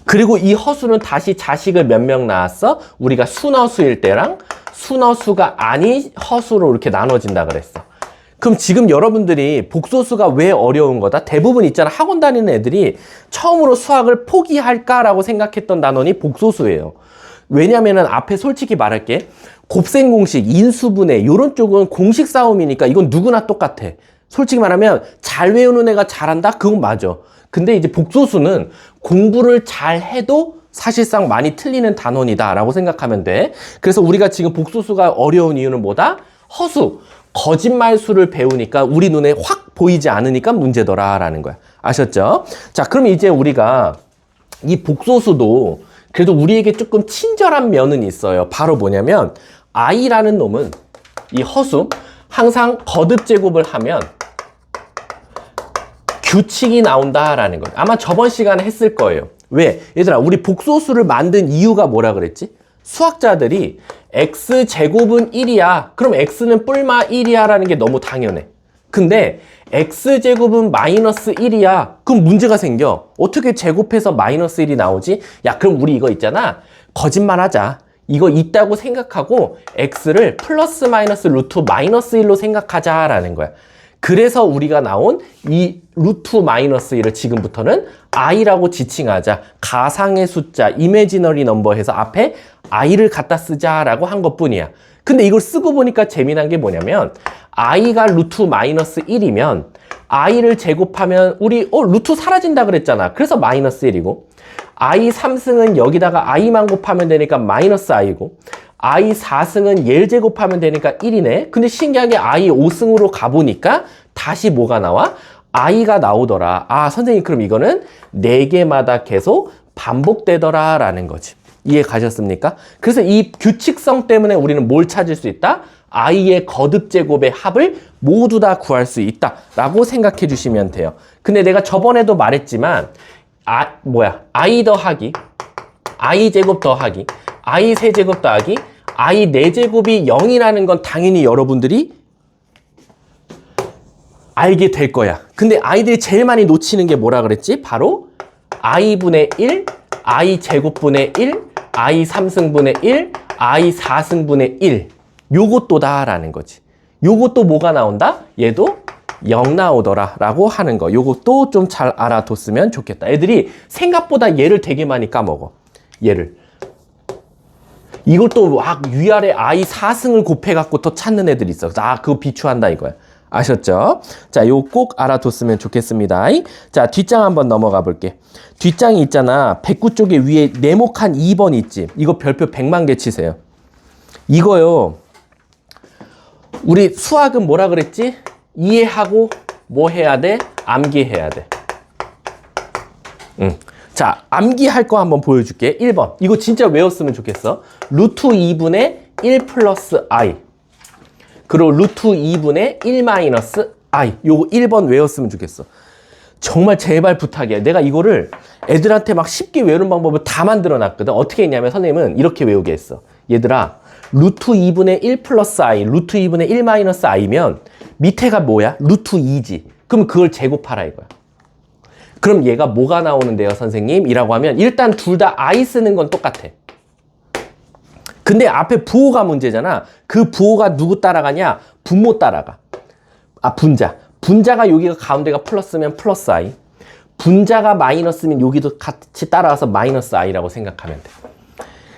그리고 이 허수는 다시 자식을 몇 명 낳았어? 우리가 순허수일 때랑 순허수가 아닌 허수로 이렇게 나눠진다 그랬어. 그럼 지금 여러분들이 복소수가 왜 어려운 거다? 대부분 있잖아. 학원 다니는 애들이 처음으로 수학을 포기할까라고 생각했던 단원이 복소수예요. 왜냐면은 앞에 솔직히 말할게. 곱셈 공식, 인수분해 이런 쪽은 공식 싸움이니까 이건 누구나 똑같아. 솔직히 말하면 잘 외우는 애가 잘한다? 그건 맞아. 근데 이제 복소수는 공부를 잘 해도 사실상 많이 틀리는 단원이다 라고 생각하면 돼. 그래서 우리가 지금 복소수가 어려운 이유는 뭐다? 허수, 거짓말수를 배우니까 우리 눈에 확 보이지 않으니까 문제더라 라는 거야. 아셨죠? 자, 그럼 이제 우리가 이 복소수도 그래도 우리에게 조금 친절한 면은 있어요. 바로 뭐냐면 i라는 놈은 이 허수 항상 거듭 제곱을 하면 규칙이 나온다라는 거예요. 아마 저번 시간에 했을 거예요. 왜? 얘들아, 우리 복소수를 만든 이유가 뭐라 그랬지? 수학자들이 x제곱은 1이야. 그럼 x는 뿔마 1이야 라는 게 너무 당연해. 근데 x제곱은 마이너스 1이야. 그럼 문제가 생겨. 어떻게 제곱해서 마이너스 1이 나오지? 야, 그럼 우리 이거 있잖아. 거짓말 하자. 이거 있다고 생각하고 x를 플러스 마이너스 루트 마이너스 1로 생각하자라는 거야. 그래서 우리가 나온 이 루트 마이너스 1을 지금부터는 i라고 지칭하자. 가상의 숫자, 이미지너리 넘버 해서 앞에 i를 갖다 쓰자라고 한 것뿐이야. 근데 이걸 쓰고 보니까 재미난 게 뭐냐면 i가 루트 마이너스 1이면 i를 제곱하면 우리 루트 사라진다 그랬잖아. 그래서 마이너스 1이고 i 3승은 여기다가 i만 곱하면 되니까 마이너스 i고 i 4승은 얘를 제곱하면 되니까 1이네. 근데 신기하게 i 5승으로 가보니까 다시 뭐가 나와? i가 나오더라. 아, 선생님 그럼 이거는 4개마다 계속 반복되더라 라는 거지. 이해 가셨습니까? 그래서 이 규칙성 때문에 우리는 뭘 찾을 수 있다? i의 거듭 제곱의 합을 모두 다 구할 수 있다 라고 생각해 주시면 돼요. 근데 내가 저번에도 말했지만 i 더하기 i 제곱 더하기 i 세제곱 더하기 i 4제곱이 0이라는 건 당연히 여러분들이 알게 될 거야. 근데 아이들이 제일 많이 놓치는 게 뭐라 그랬지? 바로 i분의 1, i 제곱분의 1, i 3승분의 1, i 4승분의 1 요것도다 라는 거지. 요것도 뭐가 나온다? 얘도 0 나오더라 라고 하는 거. 요것도 좀 잘 알아뒀으면 좋겠다. 애들이 생각보다 얘를 되게 많이 까먹어. 얘를. 이걸 또 막 위아래 i 4승을 곱해갖고 더 찾는 애들이 있어. 아, 그거 비추한다 이거야. 아셨죠? 자, 요거 꼭 알아뒀으면 좋겠습니다. 자, 뒷장 한번 넘어가 볼게. 뒷장이 있잖아. 109쪽에 위에 네모칸 2번 있지. 이거 별표 100만 개 치세요. 이거요. 우리 수학은 뭐라 그랬지? 이해하고 뭐 해야 돼? 암기해야 돼. 자, 암기할 거 한번 보여줄게. 1번. 이거 진짜 외웠으면 좋겠어. 루트 2분의 1 플러스 i. 그리고 루트 2분의 1 마이너스 i. 요거 1번 외웠으면 좋겠어. 정말 제발 부탁이야. 내가 이거를 애들한테 막 쉽게 외우는 방법을 다 만들어 놨거든. 어떻게 했냐면 선생님은 이렇게 외우게 했어. 얘들아, 루트 2분의 1 플러스 i, 루트 2분의 1 마이너스 i면 밑에가 뭐야? 루트 2지. 그럼 그걸 제곱하라 이거야. 그럼 얘가 뭐가 나오는데요, 선생님? 이라고 하면 일단 둘 다 i 쓰는 건 똑같아. 근데 앞에 부호가 문제잖아. 그 부호가 누구 따라가냐? 분모 따라가. 아, 분자. 분자가 여기가 가운데가 플러스면 플러스 i. 분자가 마이너스면 여기도 같이 따라와서 마이너스 i라고 생각하면 돼.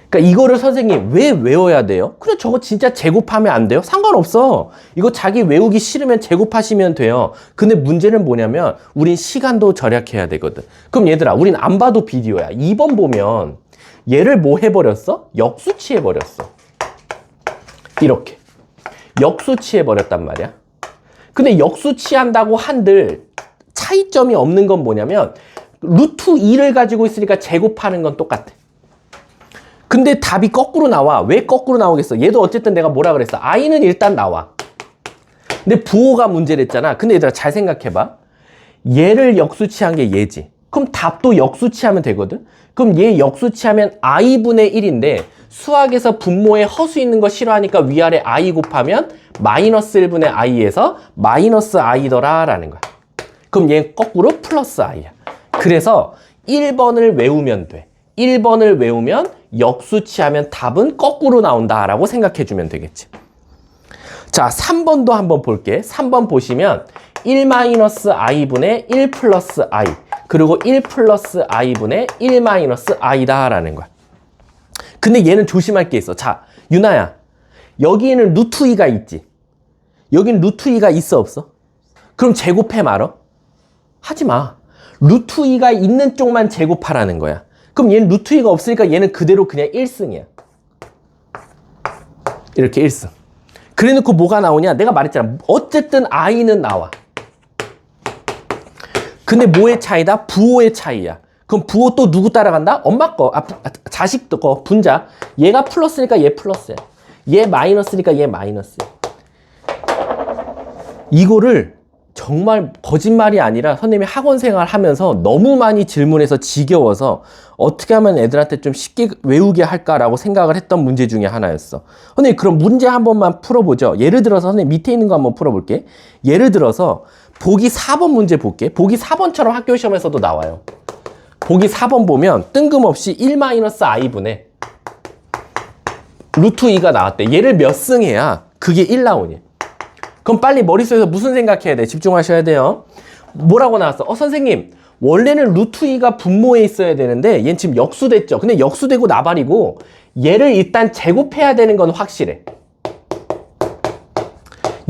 그러니까 이거를 선생님 왜 외워야 돼요? 그래, 저거 진짜 제곱하면 안 돼요? 상관없어. 이거 자기 외우기 싫으면 제곱하시면 돼요. 근데 문제는 뭐냐면 우린 시간도 절약해야 되거든. 그럼 얘들아, 우린 안 봐도 비디오야. 2번 보면 얘를 뭐 해버렸어? 역수치해버렸어. 이렇게. 역수치해버렸단 말이야. 근데 역수치한다고 한들 차이점이 없는 건 뭐냐면 루트 2를 가지고 있으니까 제곱하는 건 똑같아. 근데 답이 거꾸로 나와. 왜 거꾸로 나오겠어? 얘도 어쨌든 내가 뭐라 그랬어? i는 일단 나와. 근데 부호가 문제랬잖아. 근데 얘들아 잘 생각해봐. 얘를 역수치한 게 얘지. 그럼 답도 역수치하면 되거든? 그럼 얘 역수치하면 i분의 1인데 수학에서 분모에 허수 있는 거 싫어하니까 위아래 i 곱하면 마이너스 1분의 i에서 마이너스 i더라 라는 거야. 그럼 얘 거꾸로 플러스 i야. 그래서 1번을 외우면 돼. 1번을 외우면 역수치하면 답은 거꾸로 나온다라고 생각해 주면 되겠지. 자, 3번도 한번 볼게. 3번 보시면 1-i분의 1 플러스 i 그리고 1 플러스 i분의 1 마이너스 i다 라는 거야. 근데 얘는 조심할 게 있어. 자, 유나야, 여기에는 루트 2가 있지. 여긴 루트 2가 있어 없어? 그럼 제곱해 말어? 하지 마. 루트 2가 있는 쪽만 제곱하라는 거야. 그럼 얘는 루트 2가 없으니까 얘는 그대로 그냥 1승이야. 이렇게 1승. 그래 놓고 뭐가 나오냐? 내가 말했잖아. 어쨌든 i는 나와. 근데 뭐의 차이다? 부호의 차이야. 그럼 부호 또 누구 따라간다? 엄마 거, 자식 거, 분자. 얘가 플러스니까 얘 플러스야. 얘 마이너스니까 얘 마이너스야. 이거를 정말 거짓말이 아니라 선생님이 학원 생활 하면서 너무 많이 질문해서 지겨워서 어떻게 하면 애들한테 좀 쉽게 외우게 할까라고 생각을 했던 문제 중에 하나였어. 선생님, 그럼 문제 한 번만 풀어보죠. 예를 들어서 선생님 밑에 있는 거 한번 풀어볼게. 예를 들어서 보기 4번 문제 볼게. 보기 4번처럼 학교 시험에서도 나와요. 보기 4번 보면 뜬금없이 1-i분의 루트 2가 나왔대. 얘를 몇 승해야 그게 1 나오니? 그럼 빨리 머릿속에서 무슨 생각해야 돼? 집중하셔야 돼요. 뭐라고 나왔어? 선생님, 원래는 루트 2가 분모에 있어야 되는데 얘는 지금 역수됐죠. 근데 역수되고 나발이고 얘를 일단 제곱해야 되는 건 확실해.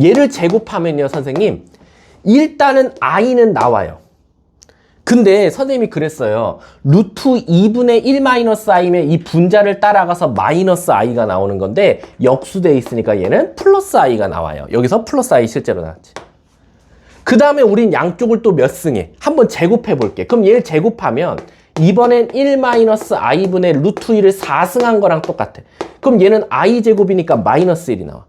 얘를 제곱하면요, 선생님, 일단은 i는 나와요. 근데 선생님이 그랬어요. 루트 2분의 1 마이너스 i면 이 분자를 따라가서 마이너스 i가 나오는 건데 역수돼 있으니까 얘는 플러스 i가 나와요. 여기서 플러스 i 실제로 나왔지. 그 다음에 우린 양쪽을 또 몇 승해? 한번 제곱해 볼게. 그럼 얘를 제곱하면 이번엔 1 마이너스 i분의 루트 1을 4승한 거랑 똑같아. 그럼 얘는 i 제곱이니까 마이너스 1이 나와.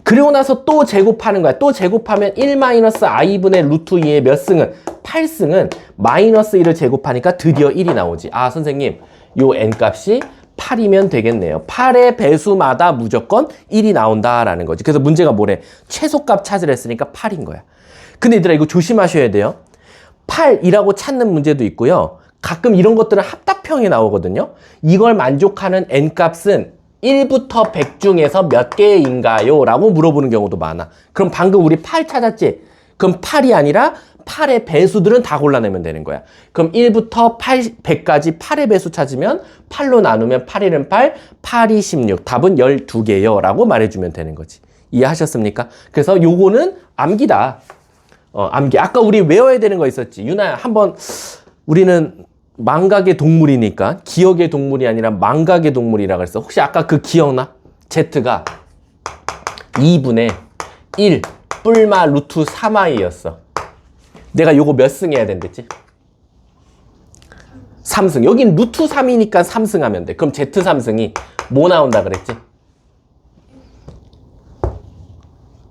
그리고 나서 또 제곱하는 거야. 또 제곱하면 1 마이너스 i분의 루트 2의 몇 승은? 8승은 마이너스 1을 제곱하니까 드디어 1이 나오지. 아, 선생님, 요 n값이 8이면 되겠네요. 8의 배수마다 무조건 1이 나온다라는 거지. 그래서 문제가 뭐래? 최소값 찾으라 했으니까 8인 거야. 근데 얘들아, 이거 조심하셔야 돼요. 8이라고 찾는 문제도 있고요. 가끔 이런 것들은 합답형이 나오거든요. 이걸 만족하는 n값은 1부터 100 중에서 몇 개인가요? 라고 물어보는 경우도 많아. 그럼 방금 우리 8 찾았지? 그럼 8이 아니라 8의 배수들은 다 골라내면 되는 거야. 그럼 1부터 100까지 8의 배수 찾으면 8로 나누면 8, 1은 8, 8이 16. 답은 12개요. 라고 말해주면 되는 거지. 이해하셨습니까? 그래서 요거는 암기다. 암기. 아까 우리 외워야 되는 거 있었지. 유나야, 한번 우리는 망각의 동물이니까 기억의 동물이 아니라 망각의 동물이라 그랬어. 혹시 아까 그 기억나? Z가 2분의 1 뿔마 루트 3i였어. 내가 요거 몇 승 해야 된댔지? 3승. 여긴 루트 3이니까 3승 하면 돼. 그럼 Z 3승이 뭐 나온다 그랬지?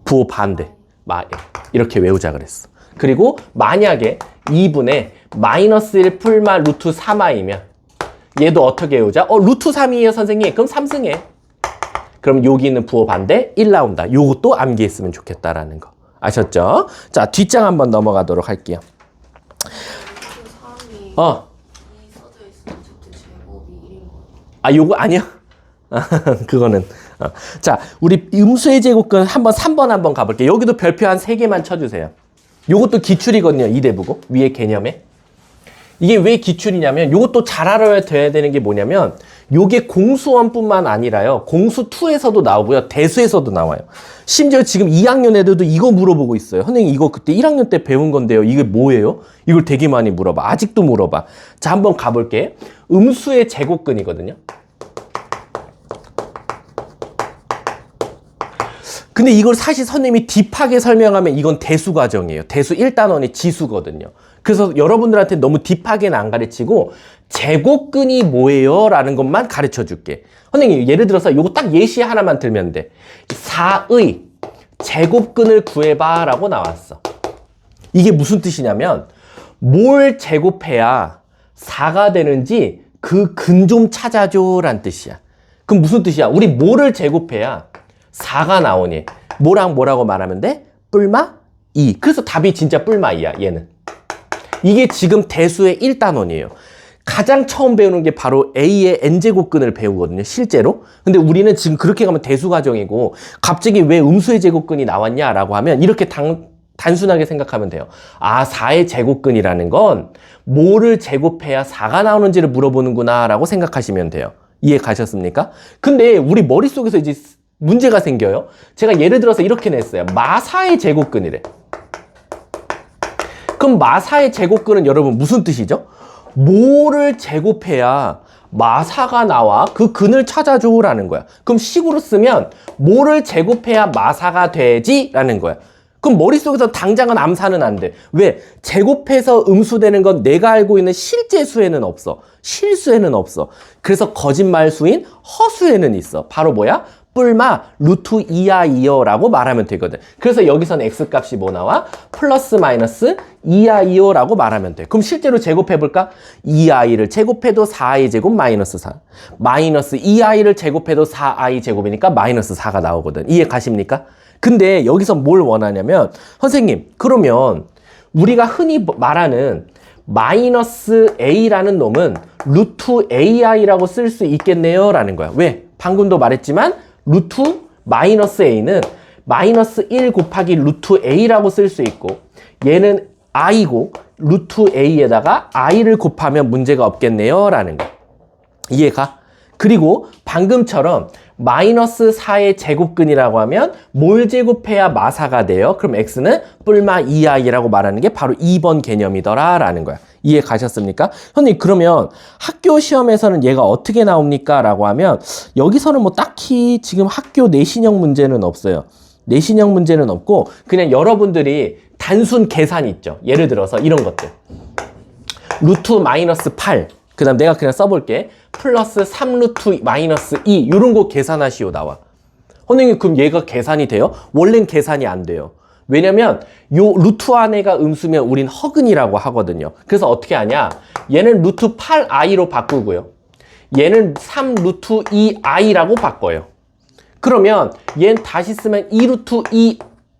부호 반대. 이렇게 외우자 그랬어. 그리고 만약에 2분의 마이너스 1 풀마 루트 3i면 얘도 어떻게 외우자? 루트 3이에요 선생님. 그럼 3승해. 그럼 여기 있는 부호 반대 1 나온다. 요것도 암기했으면 좋겠다라는 거. 아셨죠? 자, 뒷장 한번 넘어가도록 할게요. 요거 아니야? 그거는. 자, 우리 음수의 제곱근 한번 3번 한번 가볼게요. 여기도 별표 한 3개만 쳐주세요. 요것도 기출이거든요. 이대부고 위에 개념에. 이게 왜 기출이냐면 요것도 잘 알아야 돼야 되는 게 뭐냐면 요게 공수원뿐만 아니라요. 공수2에서도 나오고요. 대수에서도 나와요. 심지어 지금 2학년 애들도 이거 물어보고 있어요. 선생님 이거 그때 1학년 때 배운 건데요. 이게 뭐예요? 이걸 되게 많이 물어봐. 아직도 물어봐. 자, 한번 가볼게. 음수의 제곱근이거든요. 근데 이걸 사실 선생님이 딥하게 설명하면 이건 대수 과정이에요. 대수 1단원의 지수거든요. 그래서 여러분들한테 너무 딥하게는 안 가르치고 제곱근이 뭐예요? 라는 것만 가르쳐 줄게. 선생님 예를 들어서 이거 딱 예시 하나만 들면 돼. 4의 제곱근을 구해봐 라고 나왔어. 이게 무슨 뜻이냐면 뭘 제곱해야 4가 되는지 그 근 좀 찾아줘 란 뜻이야. 그럼 무슨 뜻이야? 우리 뭐를 제곱해야 4가 나오니 뭐랑 뭐라고 말하면 돼? 뿔마 2. 그래서 답이 진짜 뿔마 2야 얘는. 이게 지금 대수의 1단원이에요. 가장 처음 배우는 게 바로 A의 n제곱근을 배우거든요 실제로. 근데 우리는 지금 그렇게 가면 대수 과정이고 갑자기 왜 음수의 제곱근이 나왔냐라고 하면 이렇게 단순하게 생각하면 돼요. 4의 제곱근이라는 건 뭐를 제곱해야 4가 나오는지를 물어보는구나 라고 생각하시면 돼요. 이해 가셨습니까? 근데 우리 머릿속에서 이제 문제가 생겨요. 제가 예를 들어서 이렇게 냈어요. 마사의 제곱근이래. 그럼 마사의 제곱근은 여러분 무슨 뜻이죠? 뭐를 제곱해야 마사가 나와? 그 근을 찾아줘라는 거야. 그럼 식으로 쓰면 뭐를 제곱해야 마사가 되지? 라는 거야. 그럼 머릿속에서 당장은 암산은 안 돼. 왜? 제곱해서 음수되는 건 내가 알고 있는 실제 수에는 없어. 실수에는 없어. 그래서 거짓말 수인 허수에는 있어. 바로 뭐야? 뿔마 루트 2i요 라고 말하면 되거든. 그래서 여기서는 x값이 뭐 나와? 플러스 마이너스 2i요 라고 말하면 돼. 그럼 실제로 제곱해볼까? 2i를 제곱해도 4i 제곱 마이너스 4. 마이너스 2i를 제곱해도 4i 제곱이니까 마이너스 4가 나오거든. 이해 가십니까? 근데 여기서 뭘 원하냐면 선생님 그러면 우리가 흔히 말하는 마이너스 a라는 놈은 루트 ai라고 쓸 수 있겠네요 라는 거야. 왜? 방금도 말했지만 루트 마이너스 a는 마이너스 1 곱하기 루트 a라고 쓸 수 있고 얘는 i고 루트 a에다가 i를 곱하면 문제가 없겠네요 라는 거. 이해가? 그리고 방금처럼 마이너스 4의 제곱근이라고 하면 뭘 제곱해야 마사가 돼요? 그럼 x는 뿔마 2i라고 말하는 게 바로 2번 개념이더라 라는 거야. 이해 가셨습니까? 선생님, 그러면 학교 시험에서는 얘가 어떻게 나옵니까? 라고 하면 여기서는 뭐 딱히 지금 학교 내신형 문제는 없어요. 내신형 문제는 없고 그냥 여러분들이 단순 계산 있죠. 예를 들어서 이런 것들. 루트 마이너스 8. 그 다음 내가 그냥 써볼게. 플러스 3 루트 마이너스 2. 이런 거 계산하시오 나와. 선생님, 그럼 얘가 계산이 돼요? 원래는 계산이 안 돼요. 왜냐면 요 루트 안에가 음수면 우린 허근이라고 하거든요. 그래서 어떻게 하냐? 얘는 루트 8i로 바꾸고요. 얘는 3 루트 2i라고 바꿔요. 그러면 얘는 다시 쓰면 2 루트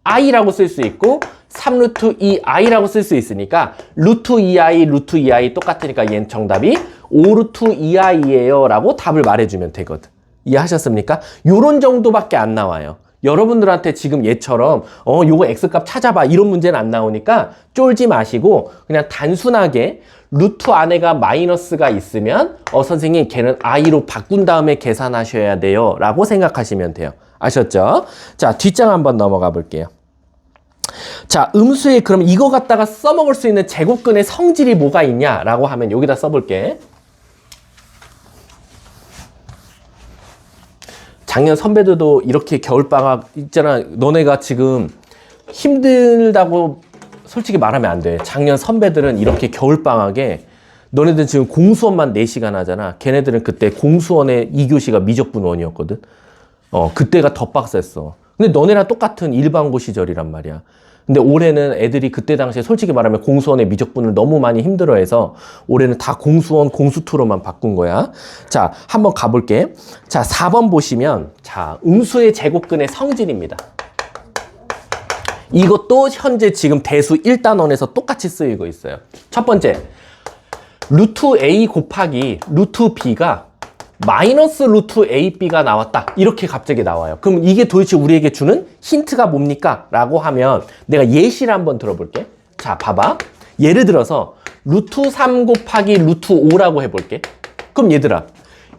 2i라고 쓸 수 있고 3 루트 2i라고 쓸 수 있으니까 루트 2i, 루트 2i 똑같으니까 얘는 정답이 5 루트 2i예요 라고 답을 말해주면 되거든. 이해하셨습니까? 요런 정도밖에 안 나와요. 여러분들한테 지금 얘처럼 요거 x값 찾아봐 이런 문제는 안 나오니까 쫄지 마시고 그냥 단순하게 루트 안에가 마이너스가 있으면 선생님 걔는 i로 바꾼 다음에 계산하셔야 돼요 라고 생각하시면 돼요. 아셨죠? 자, 뒷장 한번 넘어가 볼게요. 자, 음수에 그럼 이거 갖다가 써먹을 수 있는 제곱근의 성질이 뭐가 있냐라고 하면 여기다 써볼게. 작년 선배들도 이렇게 겨울방학 있잖아. 너네가 지금 힘들다고 솔직히 말하면 안 돼. 작년 선배들은 이렇게 겨울방학에 너네들은 지금 공수원만 4시간 하잖아. 걔네들은 그때 공수원의 2교시가 미적분원이었거든. 그때가 더 빡셌어. 근데 너네랑 똑같은 일반고 시절이란 말이야. 근데 올해는 애들이 그때 당시에 솔직히 말하면 공수원의 미적분을 너무 많이 힘들어해서 올해는 다 공수원 공수2로만 바꾼 거야. 자, 한번 가볼게. 자, 4번 보시면 자, 음수의 제곱근의 성질입니다. 이것도 현재 지금 대수 1단원에서 똑같이 쓰이고 있어요. 첫 번째, 루트 A 곱하기 루트 B가 마이너스 루트 AB가 나왔다. 이렇게 갑자기 나와요. 그럼 이게 도대체 우리에게 주는 힌트가 뭡니까? 라고 하면 내가 예시를 한번 들어볼게. 자, 봐봐. 예를 들어서 루트 3 곱하기 루트 5라고 해볼게. 그럼 얘들아,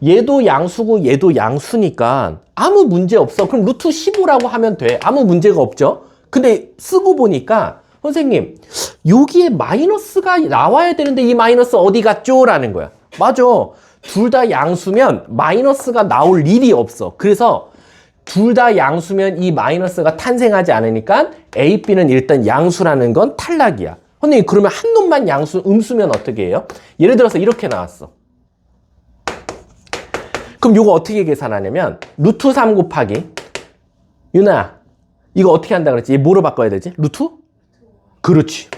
얘도 양수고 얘도 양수니까 아무 문제 없어. 그럼 루트 15라고 하면 돼. 아무 문제가 없죠? 근데 쓰고 보니까 선생님, 여기에 마이너스가 나와야 되는데 이 마이너스 어디 갔죠? 라는 거야. 맞아. 둘 다 양수면 마이너스가 나올 일이 없어. 그래서 둘 다 양수면 이 마이너스가 탄생하지 않으니까 A, B는 일단 양수라는 건 탈락이야. 선생님, 그러면 한 놈만 양수, 음수면 어떻게 해요? 예를 들어서 이렇게 나왔어. 그럼 이거 어떻게 계산하냐면 루트 3 곱하기 유나, 이거 어떻게 한다 그랬지? 얘 뭐로 바꿔야 되지? 루트? 그렇지.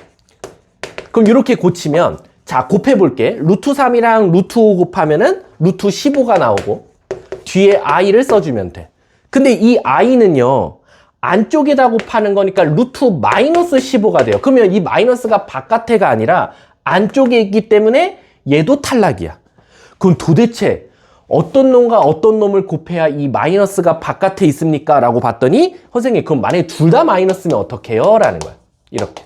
그럼 이렇게 고치면 자, 곱해볼게. 루트 3이랑 루트 5 곱하면은 루트 15가 나오고 뒤에 i를 써주면 돼. 근데 이 i는요, 안쪽에다 곱하는 거니까 루트 마이너스 15가 돼요. 그러면 이 마이너스가 바깥에가 아니라 안쪽에 있기 때문에 얘도 탈락이야. 그럼 도대체 어떤 놈과 어떤 놈을 곱해야 이 마이너스가 바깥에 있습니까? 라고 봤더니 선생님, 그럼 만약에 둘 다 마이너스면 어떡해요? 라는 거야. 이렇게.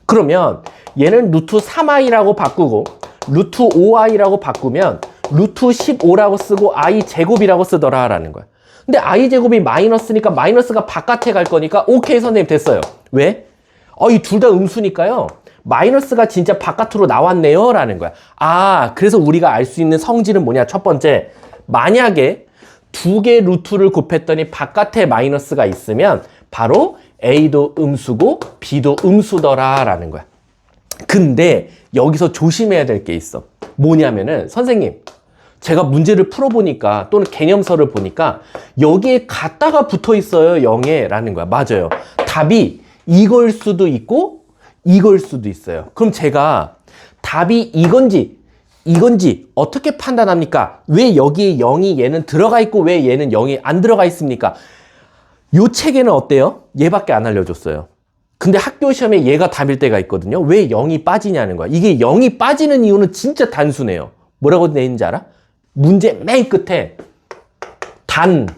그러면 얘는 루트 3i라고 바꾸고 루트 5i라고 바꾸면 루트 15라고 쓰고 i 제곱이라고 쓰더라 라는 거야. 근데 i 제곱이 마이너스니까 마이너스가 바깥에 갈 거니까 오케이 선생님 됐어요. 왜? 이 둘 다 음수니까요. 마이너스가 진짜 바깥으로 나왔네요 라는 거야. 아, 그래서 우리가 알 수 있는 성질은 뭐냐. 첫 번째, 만약에 두 개 루트를 곱했더니 바깥에 마이너스가 있으면 바로 A도 음수고 B도 음수더라 라는 거야. 근데 여기서 조심해야 될 게 있어. 뭐냐면은 선생님, 제가 문제를 풀어보니까 또는 개념서를 보니까 여기에 같다가 붙어 있어요. 0에 라는 거야. 맞아요. 답이 이걸 수도 있고 이걸 수도 있어요. 그럼 제가 답이 이건지 어떻게 판단합니까? 왜 여기에 0이 얘는 들어가 있고 왜 얘는 0이 안 들어가 있습니까? 요 책에는 어때요? 얘밖에 안 알려줬어요. 근데 학교 시험에 얘가 답일 때가 있거든요. 왜 0이 빠지냐는 거야. 이게 0이 빠지는 이유는 진짜 단순해요. 뭐라고 돼 있는지 알아? 문제 맨 끝에 단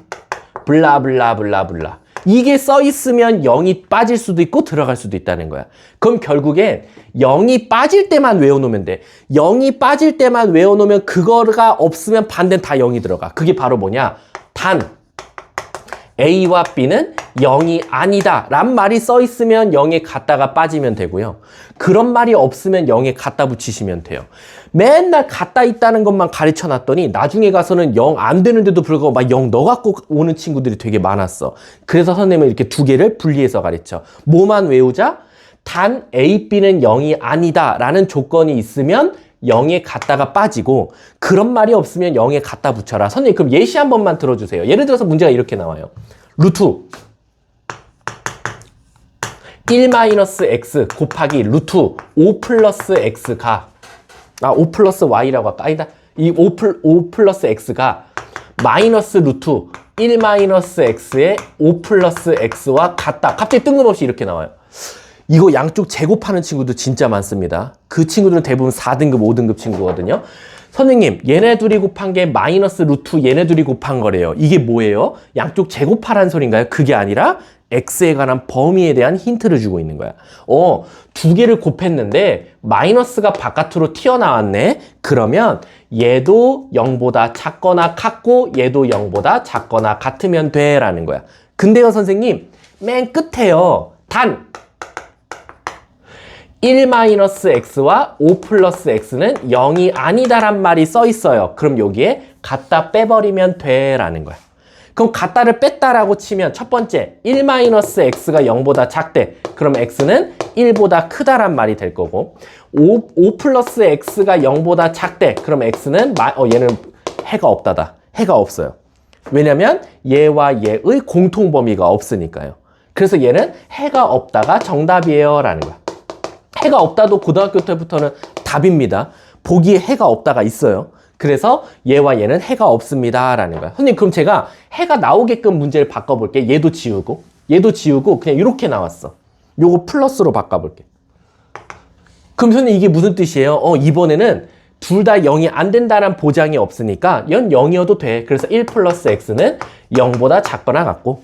블라블라블라블라 이게 써 있으면 0이 빠질 수도 있고 들어갈 수도 있다는 거야. 그럼 결국에 0이 빠질 때만 외워놓으면 돼. 0이 빠질 때만 외워놓으면 그거가 없으면 반대는 다 0이 들어가. 그게 바로 뭐냐? 단 A와 B는 0이 아니다 란 말이 써 있으면 0에 갖다가 빠지면 되고요. 그런 말이 없으면 0에 갖다 붙이시면 돼요. 맨날 갖다 있다는 것만 가르쳐 놨더니 나중에 가서는 0 안 되는데도 불구하고 막 0 넣어갖고 오는 친구들이 되게 많았어. 그래서 선생님은 이렇게 두 개를 분리해서 가르쳐. 뭐만 외우자? 단 A, B는 0이 아니다 라는 조건이 있으면 0에 갖다가 빠지고 그런 말이 없으면 0에 갖다 붙여라. 선생님 그럼 예시 한 번만 들어주세요. 예를 들어서 문제가 이렇게 나와요. 루트 1-x 곱하기 루트 5 플러스 x가 5 플러스 y라고 할까? 아니다. 이 5 플러스 x가 마이너스 루트 1-x의 5 플러스 x와 같다. 갑자기 뜬금없이 이렇게 나와요. 이거 양쪽 제곱하는 친구도 진짜 많습니다. 그 친구들은 대부분 4등급, 5등급 친구거든요. 선생님, 얘네 둘이 곱한 게 마이너스 루트 얘네 둘이 곱한 거래요. 이게 뭐예요? 양쪽 제곱하라는 소린가요? 그게 아니라 x에 관한 범위에 대한 힌트를 주고 있는 거야. 두 개를 곱했는데 마이너스가 바깥으로 튀어나왔네. 그러면 얘도 0보다 작거나 같고 얘도 0보다 작거나 같으면 돼 라는 거야. 근데요 선생님, 맨 끝에요. 단 1-x와 5 플러스 x는 0이 아니다란 말이 써 있어요. 그럼 여기에 갖다 빼버리면 돼 라는 거야. 그럼 갖다를 뺐다라고 치면 첫 번째 1-x가 0보다 작대. 그럼 x는 1보다 크다란 말이 될 거고 5 플러스 x가 0보다 작대. 그럼 x는 얘는 해가 없다다. 해가 없어요. 왜냐면 얘와 얘의 공통 범위가 없으니까요. 그래서 얘는 해가 없다가 정답이에요 라는 거야. 해가 없다도 고등학교 때부터는 답입니다. 보기에 해가 없다가 있어요. 그래서 얘와 얘는 해가 없습니다 라는 거야. 선생님 그럼 제가 해가 나오게끔 문제를 바꿔볼게. 얘도 지우고 그냥 이렇게 나왔어. 요거 플러스로 바꿔볼게. 그럼 선생님 이게 무슨 뜻이에요? 이번에는 둘 다 0이 안 된다는 보장이 없으니까 얘는 0이어도 돼. 그래서 1 플러스 x는 0보다 작거나 같고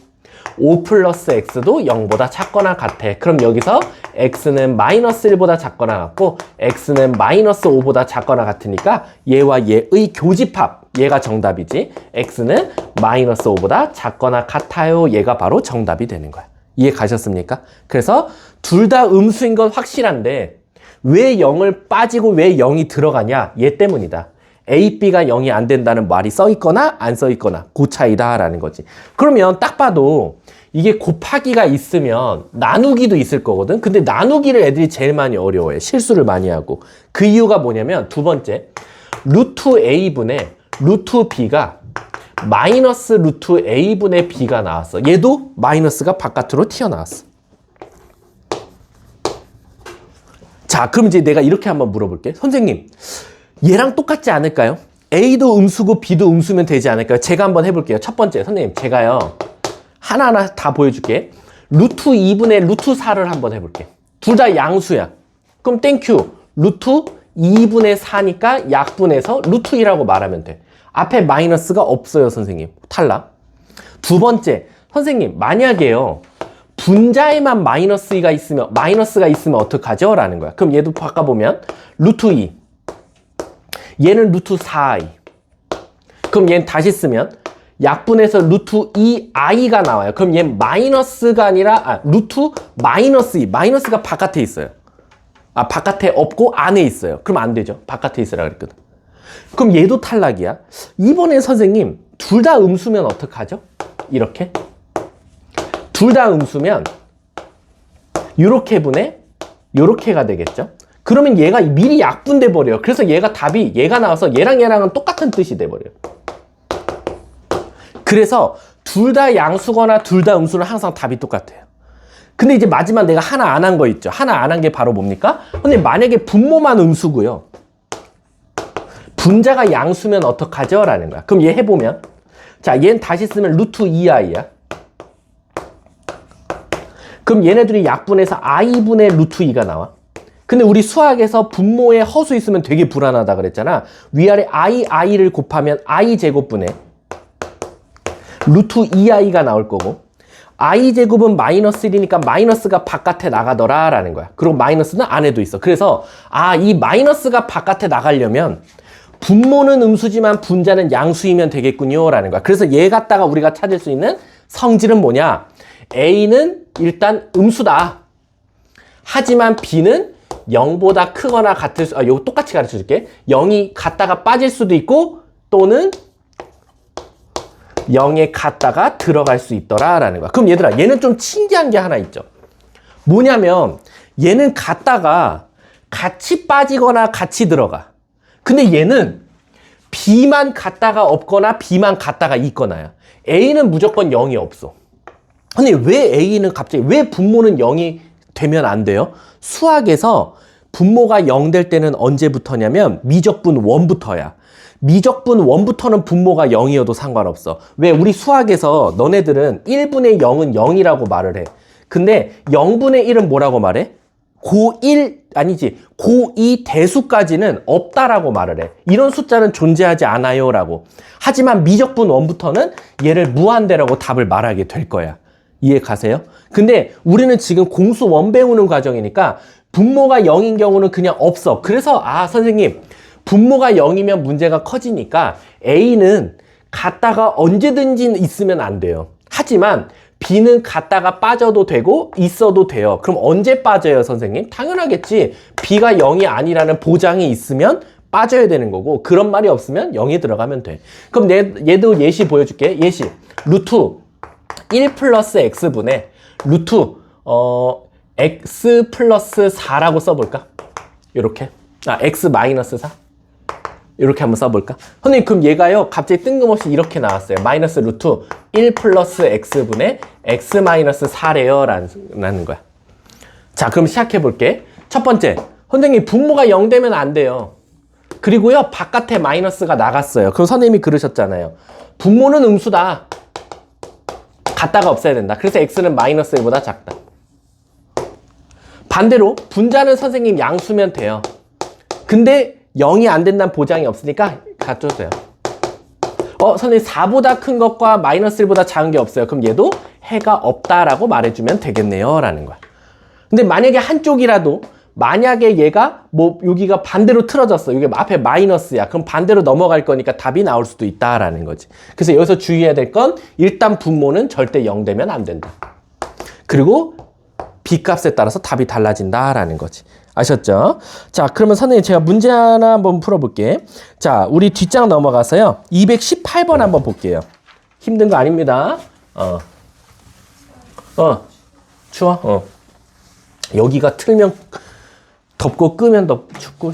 5 플러스 x도 0보다 작거나 같아. 그럼 여기서 x는 마이너스 1보다 작거나 같고 x는 마이너스 5보다 작거나 같으니까 얘와 얘의 교집합, 얘가 정답이지. x는 마이너스 5보다 작거나 같아요. 얘가 바로 정답이 되는 거야. 이해 가셨습니까? 그래서 둘 다 음수인 건 확실한데 왜 0을 빠지고 왜 0이 들어가냐? 얘 때문이다. A, B가 0이 안 된다는 말이 써 있거나 안 써 있거나 그 차이다 라는 거지. 그러면 딱 봐도 이게 곱하기가 있으면 나누기도 있을 거거든. 근데 나누기를 애들이 제일 많이 어려워해. 실수를 많이 하고. 그 이유가 뭐냐면 두 번째 루트 A분의 루트 B가 마이너스 루트 A분의 B가 나왔어. 얘도 마이너스가 바깥으로 튀어나왔어. 자 그럼 이제 내가 이렇게 한번 물어볼게. 선생님 얘랑 똑같지 않을까요? A도 음수고 B도 음수면 되지 않을까요? 제가 한번 해볼게요. 첫 번째 선생님 제가요 하나하나 다 보여줄게. 루트 2분의 루트 4를 한번 해볼게. 둘 다 양수야. 그럼 땡큐. 루트 2분의 4니까 약분해서 루트 2라고 말하면 돼. 앞에 마이너스가 없어요 선생님. 탈락. 두 번째 선생님 만약에요 분자에만 마이너스가 있으면 어떡하죠? 라는 거야. 그럼 얘도 바꿔보면 루트 2 얘는 루트 4i. 그럼 얘는 다시 쓰면 약분해서 루트 2i가 나와요. 그럼 얘는 마이너스가 아니라 루트 마이너스 2. 마이너스가 바깥에 있어요. 바깥에 없고 안에 있어요. 그럼 안 되죠. 바깥에 있으라 그랬거든. 그럼 얘도 탈락이야. 이번에 선생님 둘 다 음수면 어떡하죠? 이렇게 둘 다 음수면 요렇게 분해 요렇게가 되겠죠. 그러면 얘가 미리 약분돼 버려요. 그래서 얘가 나와서 얘랑은 똑같은 뜻이 돼 버려요. 그래서 둘 다 양수거나 둘 다 음수는 항상 답이 똑같아요. 근데 이제 마지막 내가 하나 안 한 거 있죠. 하나 안 한 게 바로 뭡니까? 근데 만약에 분모만 음수고요. 분자가 양수면 어떡하죠? 라는 거야. 그럼 얘 해보면 자 얘는 다시 쓰면 루트 2i야. 그럼 얘네들이 약분해서 i분의 루트 2가 나와. 근데 우리 수학에서 분모에 허수 있으면 되게 불안하다 그랬잖아. 위아래 i를 곱하면 i제곱분의 루트 2i가 나올 거고 i제곱은 마이너스 1이니까 마이너스가 바깥에 나가더라 라는 거야. 그리고 마이너스는 안에도 있어. 그래서 이 마이너스가 바깥에 나가려면 분모는 음수지만 분자는 양수이면 되겠군요 라는 거야. 그래서 얘 갖다가 우리가 찾을 수 있는 성질은 뭐냐? A는 일단 음수다. 하지만 B는 0보다 크거나 같을 수, 요거 똑같이 가르쳐 줄게. 0이 갔다가 빠질 수도 있고, 또는 0에 갔다가 들어갈 수 있더라라는 거야. 그럼 얘들아, 얘는 좀 신기한 게 하나 있죠. 뭐냐면, 얘는 갔다가 같이 빠지거나 같이 들어가. 근데 얘는 B만 갔다가 없거나 B만 갔다가 있거나야. A는 무조건 0이 없어. 근데 왜 A는 갑자기, 왜 분모는 0이 되면 안 돼요? 수학에서 분모가 0 될 때는 언제부터냐면 미적분 1부터야. 미적분 1부터는 분모가 0이어도 상관없어. 왜? 우리 수학에서 너네들은 1분의 0은 0이라고 말을 해. 근데 0분의 1은 뭐라고 말해? 고1 아니지 고2 대수까지는 없다라고 말을 해. 이런 숫자는 존재하지 않아요 라고. 하지만 미적분 1부터는 얘를 무한대라고 답을 말하게 될 거야. 이해 가세요? 근데 우리는 지금 공수 1 배우는 과정이니까 분모가 0인 경우는 그냥 없어. 그래서 선생님 분모가 0이면 문제가 커지니까 A는 갔다가 언제든지 있으면 안 돼요. 하지만 B는 갔다가 빠져도 되고 있어도 돼요. 그럼 언제 빠져요, 선생님? 당연하겠지. B가 0이 아니라는 보장이 있으면 빠져야 되는 거고, 그런 말이 없으면 0이 들어가면 돼. 그럼 얘도 예시 보여줄게. 예시. 루트 1 플러스 x분의 루트 x 플러스 4라고 써볼까? 요렇게. x 마이너스 4. 이렇게 한번 써볼까? 선생님, 그럼 얘가요, 갑자기 뜬금없이 이렇게 나왔어요. 마이너스 루트 1 플러스 x분의 x 마이너스 4래요. 라는 거야. 자, 그럼 시작해볼게. 첫 번째, 선생님, 분모가 0 되면 안 돼요. 그리고요, 바깥에 마이너스가 나갔어요. 그럼 선생님이 그러셨잖아요. 분모는 음수다. 갖다가 없애야 된다. 그래서 x는 마이너스 1보다 작다. 반대로, 분자는 선생님 양수면 돼요. 근데 0이 안 된다는 보장이 없으니까 갖춰줘요. 선생님 4보다 큰 것과 마이너스 1보다 작은 게 없어요. 그럼 얘도 해가 없다라고 말해주면 되겠네요. 라는 거야. 근데 만약에 한쪽이라도 만약에 얘가 여기가 반대로 틀어졌어. 여기 앞에 마이너스야. 그럼 반대로 넘어갈 거니까 답이 나올 수도 있다라는 거지. 그래서 여기서 주의해야 될 건 일단 분모는 절대 0 되면 안 된다. 그리고 B값에 따라서 답이 달라진다라는 거지. 아셨죠? 자, 그러면 선생님 제가 문제 하나 한번 풀어볼게. 자, 우리 뒷장 넘어가서요. 218번 한번 볼게요. 힘든 거 아닙니다. 추워? 여기가 틀면 덥고 끄면 춥고.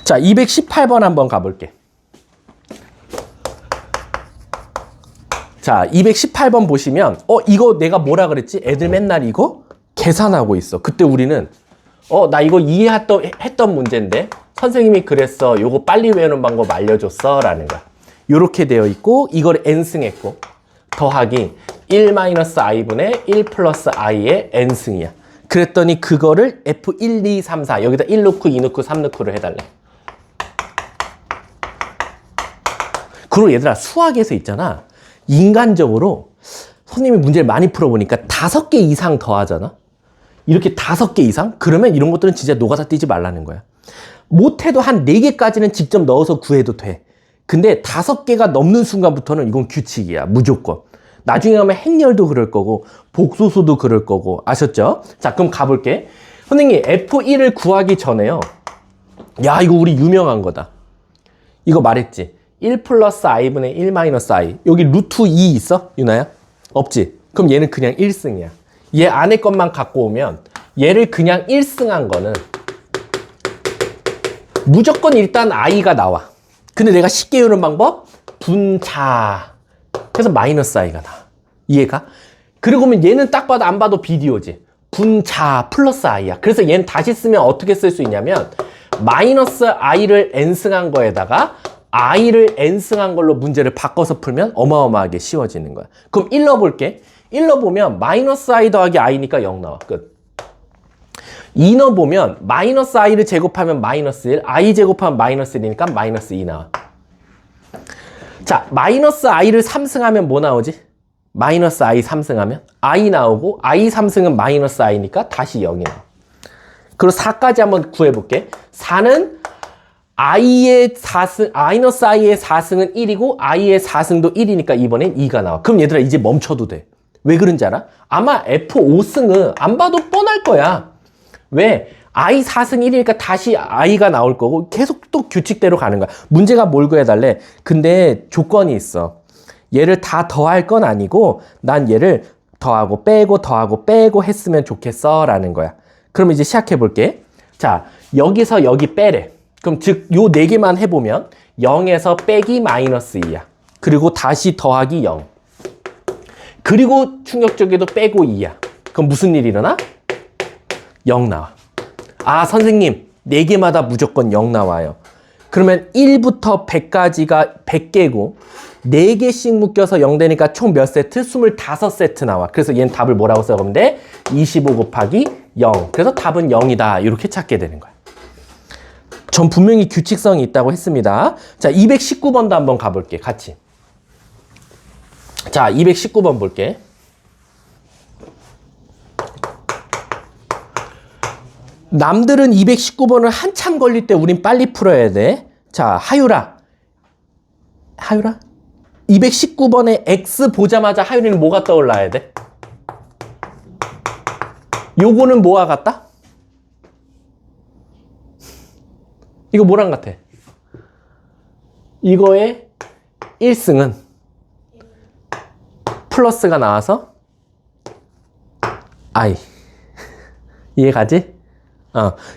자, 218번 한번 가볼게. 자, 218번 보시면 이거 내가 뭐라 그랬지? 애들 맨날 이거 계산하고 있어. 그때 우리는 나 이거 이해했던 문제인데 선생님이 그랬어. 요거 빨리 외우는 방법 알려줬어. 라는 거야. 요렇게 되어 있고 이걸 n승했고 더하기 1-i분의 1 플러스 i의 n승이야. 그랬더니 그거를 f1, 2, 3, 4 여기다 1 넣고 2 넣고 3 넣고를 해달래. 그리고 얘들아 수학에서 있잖아. 인간적으로 선생님이 문제를 많이 풀어보니까 5개 이상 더하잖아. 이렇게 5개 이상? 그러면 이런 것들은 진짜 노가다 띄지 말라는 거야. 못해도 한 4개까지는 직접 넣어서 구해도 돼. 근데 5개가 넘는 순간부터는 이건 규칙이야. 무조건. 나중에 가면 행렬도 그럴 거고 복소수도 그럴 거고. 아셨죠? 자, 그럼 가볼게. 선생님 F1을 구하기 전에요. 야, 이거 우리 유명한 거다. 이거 말했지. 1 플러스 i분의 1 마이너스 i. 여기 루트 2 있어? 유나야? 없지? 그럼 얘는 그냥 1승이야. 얘 안에 것만 갖고 오면 얘를 그냥 1승한 거는 무조건 일단 i가 나와. 근데 내가 쉽게 외우는 방법? 분자. 그래서 마이너스 i가 나와. 이해가? 그리고 보면 얘는 딱 봐도 안 봐도 비디오지. 분자 플러스 i야. 그래서 얘는 다시 쓰면 어떻게 쓸 수 있냐면 마이너스 i를 n승한 거에다가 i를 n승한 걸로 문제를 바꿔서 풀면 어마어마하게 쉬워지는 거야. 그럼 1 넣어볼게. 1 넣어보면 마이너스 i 더하기 i니까 0 나와. 끝. 2 넣어보면 마이너스 i를 제곱하면 마이너스 1, i 제곱하면 마이너스 1이니까 마이너스 2 나와. 자, 마이너스 i를 3승하면 뭐 나오지? 마이너스 i 3승하면 i 나오고 i 3승은 마이너스 i니까 다시 0이 나와. 그리고 4까지 한번 구해볼게. 4는 i의 4승, 마이너스 i의 4승은 1이고 i의 4승도 1이니까 이번엔 2가 나와. 그럼 얘들아 이제 멈춰도 돼. 왜 그런지 알아? 아마 F5승은 안 봐도 뻔할 거야. 왜? i 4승 1이니까 다시 i가 나올 거고 계속 또 규칙대로 가는 거야. 문제가 뭘 구해달래? 근데 조건이 있어. 얘를 다 더할 건 아니고 난 얘를 더하고 빼고 했으면 좋겠어 라는 거야. 그럼 이제 시작해 볼게. 자, 여기서 여기 빼래. 그럼 즉 요 4개만 해보면 0에서 빼기 마이너스 2야. 그리고 다시 더하기 0. 그리고 충격적에도 빼고 2야. 그럼 무슨 일이 일어나? 0 나와. 아, 선생님 4개마다 무조건 0 나와요. 그러면 1부터 100까지가 100개고 4개씩 묶여서 0 되니까 총 몇 세트? 25세트 나와. 그래서 얘는 답을 뭐라고 써보면 돼? 25 곱하기 0. 그래서 답은 0이다. 이렇게 찾게 되는 거야. 전 분명히 규칙성이 있다고 했습니다. 자, 219번도 한번 가볼게. 같이. 자, 219번 볼게. 남들은 219번을 한참 걸릴 때 우린 빨리 풀어야 돼. 자, 하유라. 219번에 X 보자마자 하유리는 뭐가 떠올라야 돼? 요거는 뭐와 같다? 이거 뭐랑 같아? 이거의 1승은 플러스가 나와서 I. 이해가지?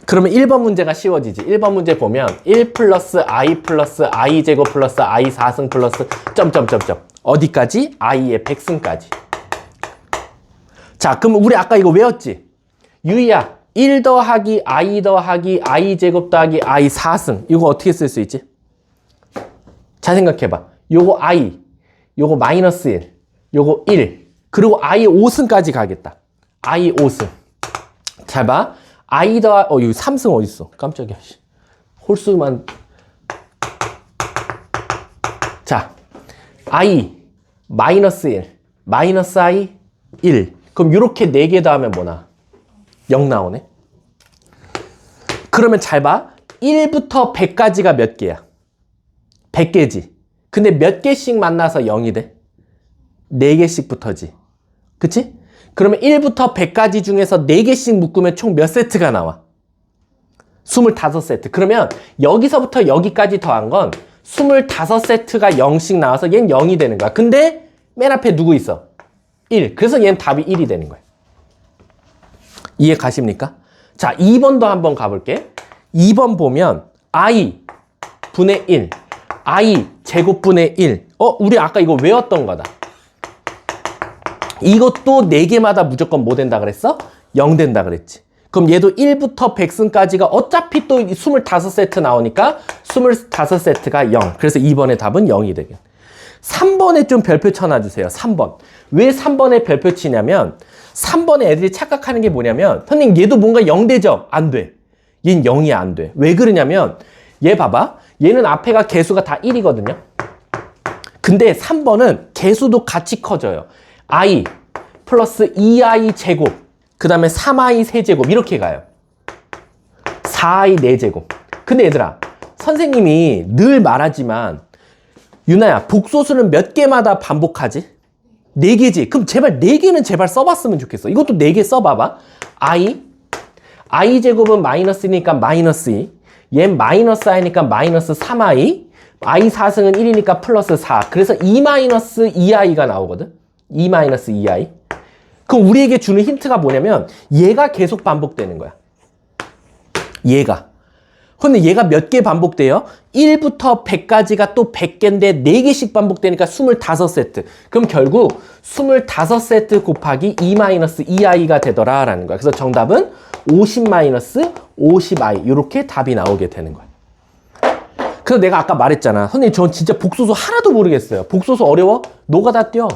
그러면 1번 문제가 쉬워지지. 1번 문제 보면 1 플러스 I 제곱 플러스 I 4승 플러스 점점점점. 어디까지? I의 100승까지. 자, 그럼 우리 아까 이거 외웠지? 유희야, 1 더하기 I 제곱 더하기 I 4승. 이거 어떻게 쓸 수 있지? 잘 생각해봐. 요거 I, 요거 마이너스 1, 요거 1, 그리고 I 5승까지 가겠다. I 5승. 잘 봐. I 여기 3승 어딨어? 깜짝이야. 홀수만. 자, I, 마이너스 1, 마이너스 I, 1. 그럼 이렇게 4개 더하면 뭐나? 0 나오네. 그러면 잘 봐. 1부터 100까지가 몇 개야? 100개지. 근데 몇 개씩 만나서 0이 돼? 4개씩 붙어지. 그치? 그러면 1부터 100까지 중에서 4개씩 묶으면 총 몇 세트가 나와? 25세트. 그러면 여기서부터 여기까지 더한 건 25세트가 0씩 나와서 얘는 0이 되는 거야. 근데 맨 앞에 누구 있어? 1. 그래서 얘는 답이 1이 되는 거야. 이해 가십니까? 자, 2번도 한번 가볼게. 2번 보면 I 분의 1, I 제곱분의 1. 우리 아까 이거 외웠던 거다. 이것도 4개마다 무조건 뭐 된다 그랬어? 0 된다 그랬지. 그럼 얘도 1부터 100승까지가 어차피 또 25세트 나오니까 25세트가 0. 그래서 2번의 답은 0이 되겠네. 3번에 좀 별표 쳐놔주세요. 3번. 왜 3번에 별표 치냐면 3번에 애들이 착각하는 게 뭐냐면 선생님 얘도 뭔가 0 되죠? 안 돼. 얘는 0이 안 돼. 왜 그러냐면 얘 봐봐. 얘는 앞에가 개수가 다 1이거든요. 근데 3번은 개수도 같이 커져요. I 플러스 2I 제곱, 그 다음에 3I 세제곱 이렇게 가요. 4I 4제곱. 근데 얘들아, 선생님이 늘 말하지만 유나야, 복소수는 몇 개마다 반복하지? 4개지. 그럼 제발 4개는 제발 써봤으면 좋겠어. 이것도 4개 써봐봐. I 제곱은 마이너스니까 마이너스 2. 얘는 마이너스 I니까 마이너스 3I. I 4승은 1이니까 플러스 4. 그래서 2 마이너스 2I가 나오거든. 2 마이너스 2I. 그럼 우리에게 주는 힌트가 뭐냐면 얘가 계속 반복되는 거야. 얘가. 근데 얘가 몇 개 반복돼요? 1부터 100까지가 또 100개인데 4개씩 반복되니까 25세트. 그럼 결국 25세트 곱하기 2 마이너스 2i가 되더라 라는 거야. 그래서 정답은 50 마이너스 50i. 이렇게 답이 나오게 되는 거야. 그래서 내가 아까 말했잖아. 선생님 전 진짜 복소수 하나도 모르겠어요. 복소수 어려워? 노가다 뛰어.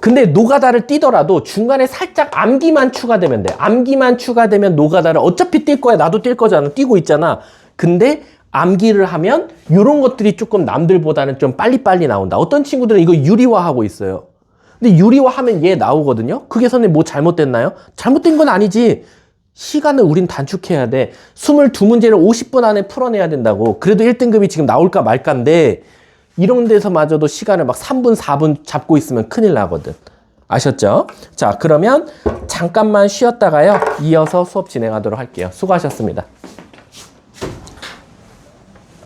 근데 노가다를 뛰더라도 중간에 살짝 암기만 추가되면 돼. 암기만 추가되면 노가다를 어차피 뛸 거야. 나도 뛸 거잖아. 뛰고 있잖아. 근데 암기를 하면 이런 것들이 조금 남들보다는 좀 빨리빨리 나온다. 어떤 친구들은 이거 유리화하고 있어요. 근데 유리화하면 얘 나오거든요. 그게 선생님 뭐 잘못됐나요? 잘못된 건 아니지. 시간을 우린 단축해야 돼. 22문제를 50분 안에 풀어내야 된다고. 그래도 1등급이 지금 나올까 말까인데 이런 데서마저도 시간을 막 3분, 4분 잡고 있으면 큰일 나거든. 아셨죠? 자, 그러면 잠깐만 쉬었다가요. 이어서 수업 진행하도록 할게요. 수고하셨습니다.